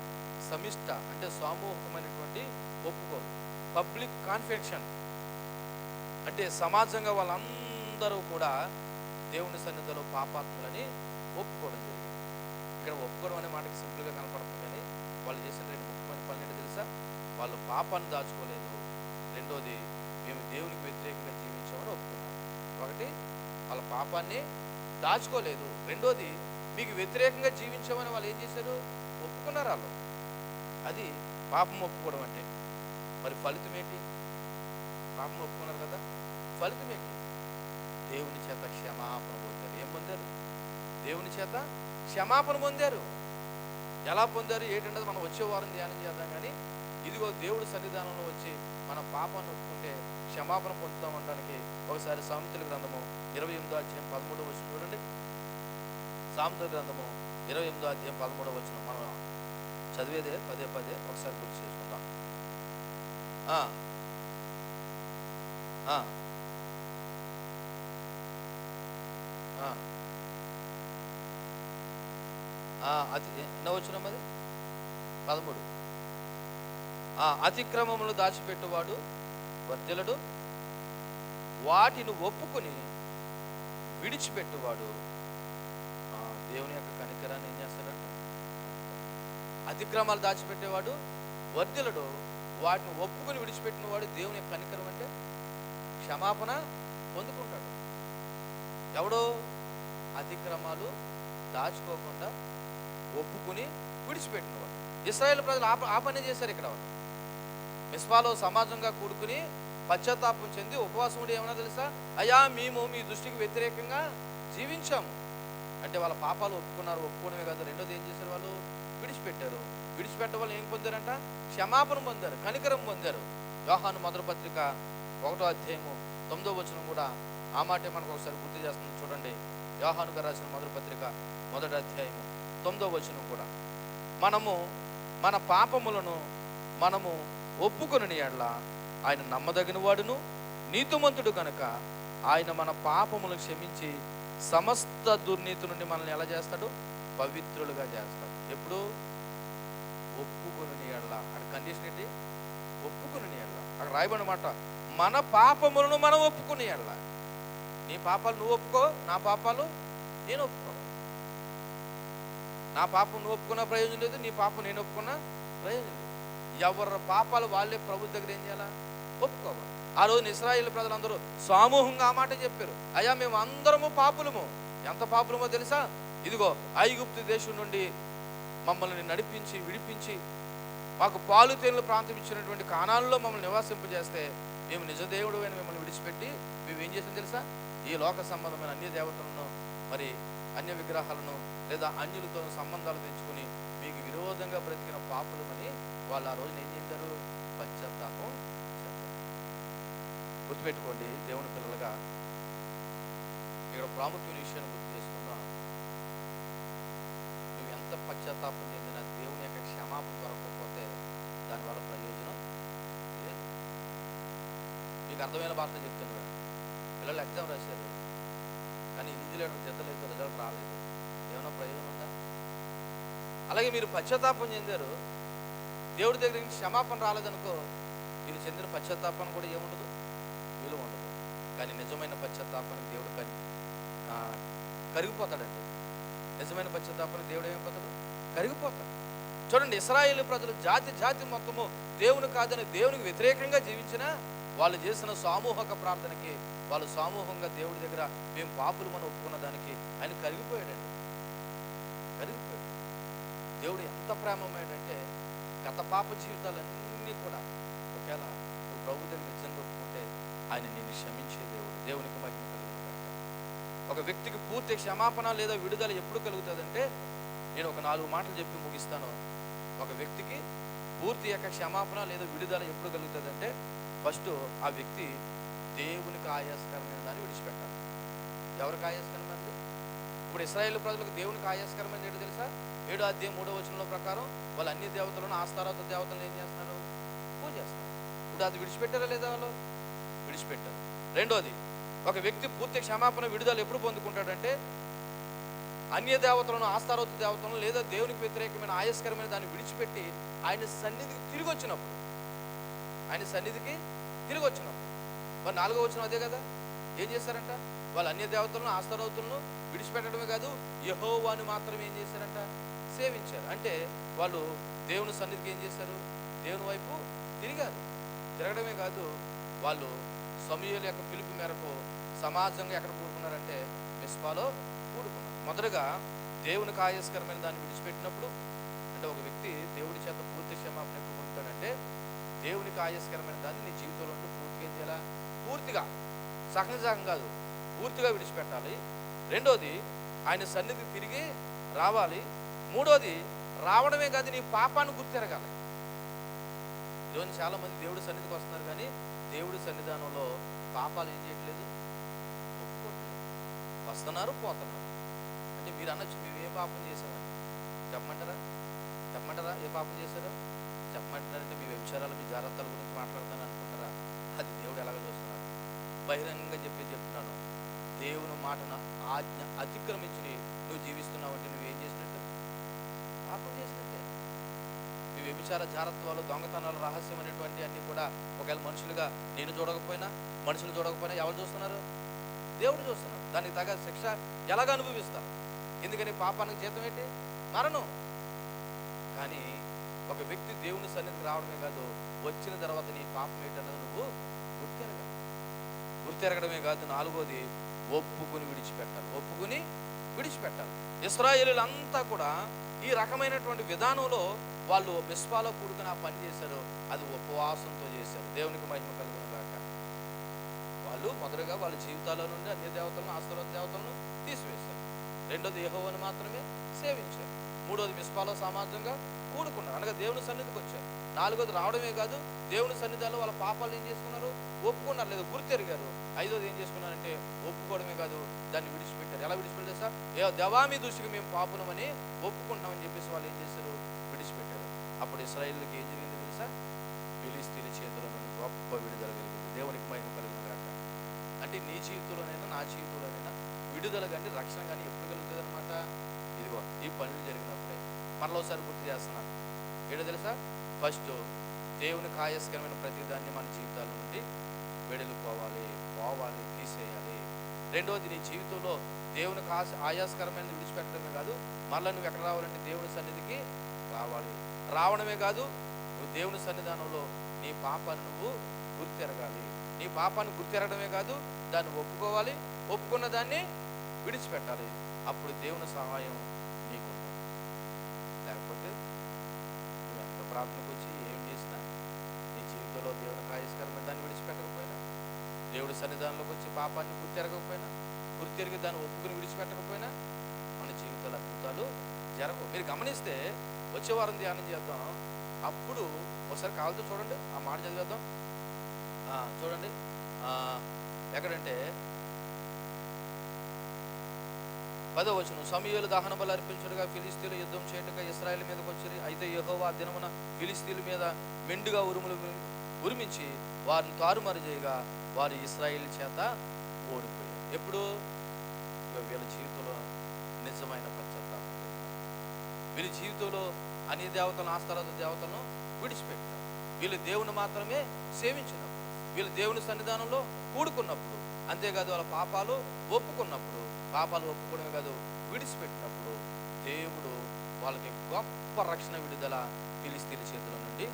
సమిష్ట అంటే సామూహికమైనటువంటి ఒప్పుకోలు. పబ్లిక్ కాన్ఫెషన్ అంటే సమాజంగా వాళ్ళందరూ కూడా దేవుని సన్నిధిలో పాపాత్ములని ఒప్పుకోవడం జరిగింది. ఇక్కడ ఒప్పుకోవడం అనే మాటకి సింపుల్గా కనపడుతుంది, కానీ వాళ్ళు చేసిన 2 ముఖ్యమైన పనులు ఏంటో తెలుసా? వాళ్ళు పాపాన్ని దాచుకోలేదు. రెండోది, మేము దేవునికి వ్యతిరేకంగా జీవించామని ఒప్పుకున్నారు. ఒకటి, వాళ్ళ పాపాన్ని దాచుకోలేదు. రెండోది, మీకు వ్యతిరేకంగా జీవించామని వాళ్ళు ఏం చేశారు? ఒప్పుకున్నారు. వాళ్ళు అది పాపం ఒప్పుకోవడం అంటే. మరి ఫలితం ఏంటి? పాపం ఒప్పుకున్నారు కదా, ఫలితం ఏంటి? దేవుని చేత క్షమాపణ పొందారు. ఏం పొందారు? దేవుని చేత క్షమాపణ పొందారు. ఎలా పొందారు ఏంటంటే మనం వచ్చే వారం ధ్యానం చేద్దాం, కానీ ఇదిగో దేవుడి సన్నిధానంలో వచ్చి మన పాపాన్ని ఒప్పుకుంటే క్షమాపణ పొందుతాం అనడానికి ఒకసారి సామెతల గ్రంథము 28వ అధ్యాయం 13వ వచనం చూడండి. సామెతల గ్రంథము 28వ అధ్యాయం 13వ వచనం మనం చదివేదే పదే ఒకసారి గుర్తు చేసుకుందాం. అది ఎన్నో వచనం? అది 13. అతిక్రమములు దాచిపెట్టువాడు వర్ధిల్లడు, వాటిని ఒప్పుకుని విడిచిపెట్టువాడు దేవుని యొక్క కనికరాన్ని ఏం చేస్తాడంట? అతిక్రమాలు దాచిపెట్టేవాడు వర్ధిల్లడు, వాటిని ఒప్పుకుని విడిచిపెట్టిన వాడు దేవుని యొక్క కనికరం అంటే క్షమాపణ పొందుకుంటాడు. ఎవడో అతిక్రమాలు దాచుకోకుండా ఒప్పుకుని విడిచిపెట్టినవాడు. ఇశ్రాయేలు ప్రజలు ఆ పని చేశారు. ఇక్కడ వాళ్ళు మిస్పాలో సమాజంగా కూడుకుని పశ్చాత్తాపం చెంది ఉపవాసం ఉండి ఏమన్నా తెలుసా? అయ్యా, మేము మీ దృష్టికి వ్యతిరేకంగా జీవించాము అంటే వాళ్ళ పాపాలు ఒప్పుకున్నారు. ఒప్పుకోవడమే కాదు, రెండోది ఏం చేశారు? వాళ్ళు విడిచిపెట్టారు. విడిచిపెట్ట వాళ్ళు ఏం పొందారంట? క్షమాపణ పొందారు, కనికరం పొందారు. యోహాను మొదటి పత్రిక 1వ అధ్యాయము 9వ వచనం కూడా ఆ మాటే మనకు ఒకసారి గుర్తు చేస్తుంది. చూడండి, యోహాను గారు రాసిన మొదటి పత్రిక 1వ అధ్యాయము 9వ వచనం కూడా, మనము మన పాపములను మనము ఒప్పుకొనిన యెడల ఆయన నమ్మదగిన వాడును నీతిమంతుడు కనుక ఆయన మన పాపములను క్షమించి సమస్త దుర్నీతి నుండి మనల్ని ఎలా చేస్తాడు? పవిత్రులుగా చేస్తాడు. ఎప్పుడు? ఒప్పుకుని ఎడల. అక్కడ కండిషన్ ఏంటి? ఒప్పుకుని ఎడల. అక్కడ రాయబడిన మాట, మన పాపములను మనం ఒప్పుకుని ఎడల. నీ పాపాలు నువ్వు ఒప్పుకో, నా పాపాలు నేను ఒప్పుకో. నా పాపం నువ్వు ఒప్పుకున్న ప్రయోజనం లేదు, నీ పాపం నేను ఒప్పుకున్నా ప్రయోజనం లేదు. ఎవరి పాపాలు వాళ్ళే ప్రభు దగ్గర ఏం చేయాలా? ఒప్పుకోవాలి. ఆ రోజున ఇశ్రాయేలు ప్రజలందరూ సమూహంగా ఆ మాట చెప్పారు, అయ్యా మేము అందరము పాపులము. ఎంత పాపులమో తెలుసా? ఇదిగో ఐగుప్తు దేశం నుండి మమ్మల్ని నడిపించి విడిపించి మాకు పాలు తేనెల ప్రాంతం ఇచ్చినటువంటి కానాల్లో మమ్మల్ని నివాసింపజేస్తే మేము నిజదేవుడు అని మిమ్మల్ని విడిచిపెట్టి మేము ఏం చేసాం తెలుసా? ఈ లోక సంబంధమైన అన్య దేవతలను, మరి అన్య విగ్రహాలను లేదా అన్యులతో సంబంధాలు తెంచుకుని మీకు విరోధంగా బ్రతికిన పాపులమని వాళ్ళు ఆ రోజున ఏం చేశారు? పశ్చాత్తాపం చెందారు. గుర్తుపెట్టుకోండి దేవుని పిల్లలుగా, ఇక్కడ ప్రాముఖ్యమైన విషయాన్ని గుర్తు చేసుకుందాం. నువ్వు ఎంత పశ్చాత్తాపం చెందినా దేవుని యొక్క క్షమాపణ దొరకకపోతే దానివల్ల ప్రయోజనం లేదు. మీకు అర్థమైన భాషలో చెప్తున్నాడు, పిల్లలు ఎగ్జామ్ రాశారు కానీ ఇన్విజిలేటర్ జతలేదు, రిజల్ట్ రాలేదు, ఏమైనా ప్రయోజనం ఉందా? అలాగే మీరు పశ్చాత్తాపం చెందారు, దేవుడి దగ్గర నుంచి క్షమాపణ రాలేదనుకో, మీరు చెందిన పశ్చాత్తాపం కూడా ఏముండదు, విలువ ఉండదు. కానీ నిజమైన పశ్చాత్తాపానికి దేవుడు కరిగిపోతాడండి. నిజమైన పశ్చాత్తాపానికి దేవుడు ఏమైపోతాడు? కరిగిపోతాడు. చూడండి, ఇశ్రాయేలు ప్రజలు జాతి మొత్తము దేవుని కాదని దేవునికి వ్యతిరేకంగా జీవించినా వాళ్ళు చేసిన సామూహిక ప్రార్థనకి, వాళ్ళు సమూహంగా దేవుడి దగ్గర మేము పాపులు మనం ఒప్పుకున్న దానికి ఆయన కరిగిపోయాడండి. కరిగిపోయాడు. దేవుడు ఎంత ప్రేమమేంటంటే గత పాప జీవితాలన్నీ కూడా ఒకవేళ నువ్వు ప్రభు దగ్గర నిజంగా ఒప్పుకుంటే ఆయన నేను క్షమించే దేవుడు. దేవునికి మహిమ కలుగుతుంది. ఒక వ్యక్తికి పూర్తి క్షమాపణ లేదా విడుదల ఎప్పుడు కలుగుతుందంటే, నేను ఒక 4 మాటలు చెప్పి ముగిస్తాను. ఒక వ్యక్తికి పూర్తి యొక్క క్షమాపణ లేదా విడుదల ఎప్పుడు కలుగుతుందంటే, ఫస్ట్ ఆ వ్యక్తి దేవునికి ఆయాస్కరమైన దాన్ని విడిచిపెట్టాలి. ఎవరికి ఆయాస్కరమైనది? ఇప్పుడు ఇశ్రాయేలు ప్రజలకు దేవునికి ఆయాస్కరమైనది ఏంటో తెలుసా? 7వ అధ్యాయం 3వ వచనంలో ప్రకారం వాళ్ళు అన్ని దేవతలను, ఆస్తారాత దేవతలను ఏం చేస్తున్నారు? పూజ చేస్తున్నారు. ఇప్పుడు అది విడిచిపెట్టారా లేదా? వాళ్ళు విడిచిపెట్టారు. రెండోది, ఒక వ్యక్తి పూర్తి క్షమాపణ విడుదల ఎప్పుడు పొందుకుంటాడంటే, అన్య దేవతలను, ఆస్తారాత దేవతలను లేదా దేవునికి వ్యతిరేకమైన ఆయాస్కరమైన దాన్ని విడిచిపెట్టి ఆయన సన్నిధికి తిరిగి వచ్చినప్పుడు. ఆయన సన్నిధికి తిరిగి వచ్చినప్పుడు. మరి 4వ వచనం అదే కదా, ఏం చేశారంట? వాళ్ళు అన్య దేవతలను, ఆస్తారాతులను విడిచిపెట్టడమే కాదు, యెహోవాను మాత్రం ఏం చేశారంట? సేవించారు. అంటే వాళ్ళు దేవుని సన్నిధికి ఏం చేశారు? దేవుని వైపు తిరిగారు. తిరగడమే కాదు, వాళ్ళు సమూయేలు యొక్క పిలుపు మేరకు సమాజంగా ఎక్కడ కూడుకున్నారంటే మిస్పాలో కూడుకున్నారు. మొదటగా దేవునికి ఆయాస్కరమైన దాన్ని విడిచిపెట్టినప్పుడు, అంటే ఒక వ్యక్తి దేవుడి చేత పూర్తి క్షమాపణ ఎప్పుడు పొందుతాడంటే, దేవునికి ఆయాస్కరమైన దాన్ని నీ జీవితంలో ఉంటూ పూర్తిగా చేయాలా? పూర్తిగా, సహజంగా కాదు, పూర్తిగా విడిచిపెట్టాలి. రెండోది, ఆయన సన్నిధికి తిరిగి రావాలి. మూడోది, రావడమే కాదు, నీ పాపాన్ని గుర్తెరగాలి. ఈరోజు చాలా మంది దేవుడి సన్నిధికి వస్తున్నారు కానీ దేవుడి సన్నిధానంలో పాపాలు ఏం చేయట్లేదు, ఒప్పుకోవట్లేదు. వస్తున్నారు, పోతున్నారు. అంటే మీరు అనొచ్చు, మేము ఏ పాపం చేశామని. చెప్పమంటారా? ఏ పాపం చేశారో చెప్పమంటారంటే మీ వ్యభిచారాలు, మీ జాగ్రత్తల గురించి మాట్లాడతాను అనుకుంటారా? అది దేవుడు ఎలాగ చూస్తున్నాడు? బహిరంగంగా చెప్తున్నాను, దేవుని మాటను ఆజ్ఞ అతిక్రమించి నువ్వు జీవిస్తున్నావు అంటే నువ్వేం చేసినట్టు? పాపం చేసినట్టే. మీ వ్యభిచార, జాగ్రత్తలు, దొంగతనాలు, రహస్యం అనేటువంటి అన్ని కూడా ఒకవేళ మనుషులు చూడకపోయినా ఎవరు చూస్తున్నారు? దేవుడు చూస్తున్నాడు. దానికి తగ్గ శిక్ష ఎలాగ అనుభవిస్తారు. ఎందుకని పాపానికి జీతం ఏంటి? మరణం. కానీ ఒక వ్యక్తి దేవుని సన్నిధికి రావడమే కాదు, వచ్చిన తర్వాత నీ పాపం ఏంటన్నది నువ్వు గుర్తెరగడమే కాదు, 4వది ఒప్పుకుని విడిచిపెట్టాలి. ఇశ్రాయేలీయులంతా కూడా ఈ రకమైనటువంటి విధానంలో వాళ్ళు మిస్పాలో కూడుకుని ఆ పని చేశారు. అది ఉపవాసంతో చేశారు. దేవునికి మహిమ కలుగును గాక. వాళ్ళు మొదటగా వాళ్ళ జీవితాల్లో నుండి అన్య దేవతలను, ఆస్తారాత దేవతలను తీసివేశారు. రెండోది, యెహోవాను మాత్రమే సేవించారు. మూడోది, మిస్పాలో సమాజంగా కూడుకున్నారు, అనగా దేవుని సన్నిధికి వచ్చారు. 4వది, రావడమే కాదు, దేవుని సన్నిధిలో వాళ్ళ పాపాలు ఏం చేసుకున్నారు? ఒప్పుకున్నారు, లేదా గుర్తెరిగారు. 5వది ఏం చేసుకున్నారంటే, ఒప్పుకోవడమే కాదు, దాన్ని విడిచిపెట్టారు. ఎలా విడిచిపెట్టారు సార్? దేవామి దృష్టికి మేము పాపులమని ఒప్పుకుంటామని చెప్పేసి వాళ్ళు ఏం చేశారు? విడిచిపెట్టారు. అప్పుడు ఇశ్రాయేలుకి ఏం జరిగింది తెలుసా? ఫిలిష్తీయుల చేతిలో నుండి గొప్ప విడుదల కలిగింది. దేవునికి మహిమ కలుగును గాక. అంటే నీ జీవితంలోనైనా నా జీవితంలోనైనా విడుదల కానీ రక్షణ కానీ ఎప్పుడు కలుగుతుంది అనమాట? ఇదిగో ఈ పనులు జరిగినప్పుడే. మరలోసారి గుర్తు చేస్తున్నాను. ఏంటో తెలుసా? ఫస్ట్ దేవునికి ఆయాస్కరమైన ప్రతిదాన్ని మన జీవితాల నుండి వెడలిపోవాలి, తీసేయాలి. రెండోది, నీ జీవితంలో దేవునికి ఆయాస్కరమైనది విడిచిపెట్టడమే కాదు, మళ్ళీ నువ్వు ఎక్కడ రావాలంటే దేవుని సన్నిధికి రావడమే కాదు, నువ్వు దేవుని సన్నిధానంలో నీ పాపాన్ని నువ్వు గుర్తెరగాలి. నీ పాపాన్ని గుర్తెరగడమే కాదు, దాన్ని ఒప్పుకోవాలి, ఒప్పుకున్న దాన్ని విడిచిపెట్టాలి. అప్పుడు దేవుని సహాయం నీకు ఉంటుంది. లేకపోతే నువ్వు ఎంత ప్రార్థనకు వచ్చి ఏం చేసినా నీ జీవితంలో దేవునికి ఆయాస్కరమైన దాన్ని విడిచిపెట్టకపోయినా, దేవుడి సన్నిధానంలోకి వచ్చి పాపాన్ని గుర్తెరగకపోయినా, గుర్తెరిగి దాన్ని ఒప్పుకుని విడిచిపెట్టకపోయినా మన జీవితాలు అద్భుతాలు జరగవు. మీరు గమనిస్తే వచ్చే వారం ధ్యానం చేద్దాం. అప్పుడు ఒకసారి కావాలతో చూడండి, ఆ మాట చదివేద్దాం. చూడండి ఎక్కడంటే 10వ వచనం. సమూయేలు దహన బలి అర్పించుడుగా ఫిలిస్తీయులు యుద్ధం చేయుటకు ఇశ్రాయేలు మీదకి వచ్చిరి. అయితే యెహోవా దినమున ఫిలిస్తీయుల మీద మెండుగా ఉరిమించి వారిని తారుమారు చేయగా వారు ఇశ్రాయేలు చేత ఓడిపోయారు. ఎప్పుడు? వీళ్ళ జీవితంలో నిజమైన పశ్చాత్తాపం, వీళ్ళ జీవితంలో అన్ని దేవతలను, ఆస్థారాధ దేవతలను విడిచిపెట్టారు. వీళ్ళు దేవుని మాత్రమే సేవించినప్పుడు, వీళ్ళు దేవుని సన్నిధానంలో కూడుకున్నప్పుడు, అంతేకాదు వాళ్ళ పాపాలు ఒప్పుకున్నప్పుడు, పాపాలు ఒప్పుకోవడమే కాదు విడిచిపెట్టినప్పుడు దేవుడు వాళ్ళకి గొప్ప రక్షణ విడుదల ఫిలిస్తీయుల చేతుల నుండి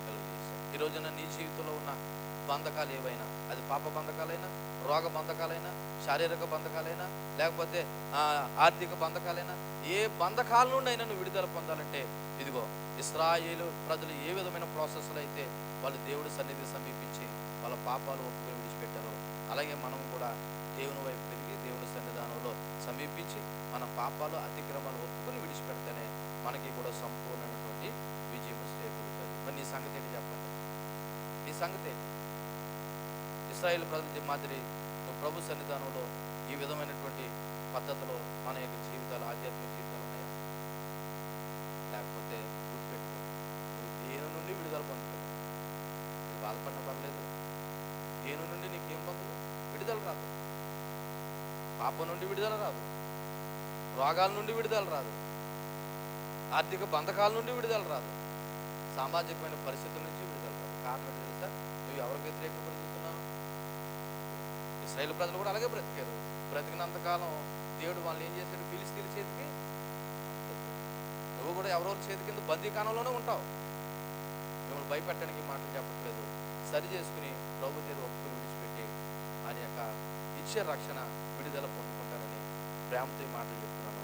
కలుగజేశాడు. ఈ రోజున నీ జీవితంలో ఉన్న బంధకాలు ఏవైనా, అది పాప బంధకాలైనా, రోగ బంధకాలైనా, శారీరక బంధకాలైనా, లేకపోతే ఆర్థిక బంధకాలైనా, ఏ బంధకాల నుండి అయినా నువ్వు విడుదల పొందాలంటే ఇదిగో ఇశ్రాయేలు ప్రజలు ఏ విధమైన ప్రాసెస్లో అయితే వాళ్ళు దేవుడి సన్నిధి సమీపించి వాళ్ళ పాపాలు ఒప్పుకొని విడిచిపెట్టారో, అలాగే మనం కూడా దేవుని వైపు తిరిగి దేవుని సన్నిధానంలో సమీపించి మన పాపాలు అతిక్రమాలు ఒప్పుకొని విడిచిపెడితేనే మనకి కూడా సంపూర్ణమైనటువంటి విజయం చేకూరుతుంది. మరి నీ సంగతి ఏంటి చెప్పండి? నీ సంగతి ఏంటి? ఇశ్రాయేలు ప్రజల మాదిరి నువ్వు ప్రభు సన్నిధానంలో ఈ విధమైనటువంటి పద్ధతిలో మన యొక్క జీవితాలు, ఆధ్యాత్మిక జీవితాలు ఉన్నాయా? లేకపోతే గుర్తుపెట్టుకో, నువ్వు దేని నుండి విడుదల పొందుతావు. నువ్వు బాధపడినా పర్లేదు, దేని నుండి నీకేం పొందదు? విడుదల రాదు. పాపం నుండి విడుదల రాదు, రోగాల నుండి విడుదల రాదు, ఆర్థిక బంధకాల నుండి విడుదల రాదు, సామాజికమైన పరిస్థితుల నుంచి విడుదల రాదు. కారణం తెలుసా? నువ్వు ఎవరికి వ్యతిరేకంగా బ్రతుకుతున్నావు? ఇశ్రాయేలు ప్రజలు కూడా అలాగే బ్రతికారు. బ్రతికినంతకాలం దేవుడు వాళ్ళని ఏం చేశాడు? ఫిలిస్తీయుల చేతికి. నువ్వు కూడా ఎవరెవరి చేతి కింద బందీకానంలోనే ఉంటావు. మిమ్మల్ని భయపెట్టడానికి మాటలు చెప్పట్లేదు. సరి చేసుకుని ప్రభు తీరు ఒప్పుకుని విడిచిపెట్టి ఆయన యొక్క ఇచ్చే రక్షణ విడుదల పొందుకుంటారని ప్రేమతో ఈ మాటలు చెప్తున్నాను.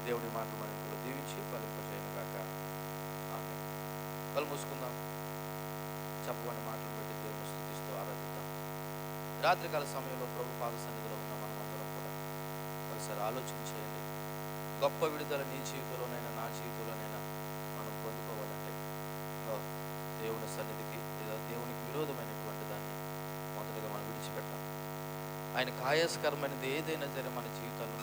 దేవుడి మాటలు మన ఇంట్లో దీవించి ఫలింపచేయను గాక. ఆమేన్. కళ్ళు మూసుకుందాం. చెప్పబడిన మాటలు బట్టి దేవుని స్తుతిస్తూ ఆరాధిద్దాం. రాత్రికాల సమయంలో ప్రభు పాద సన్నిధిలో ఉన్న మనం అందరం కూడా ఒకసారి ఆలోచన చేయండి. గొప్ప విడుదల నీ జీవితంలోనైనా నా జీవితంలోనైనా మనం పొందుకోవాలంటే దేవుని సన్నిధికి లేదా దేవునికి విరోధమైనటువంటి దాన్ని మొదటగా మనం విడిచిపెట్టాలి. ఆయన ఆయాసకరమైనది ఏదైనా సరే మన జీవితంలో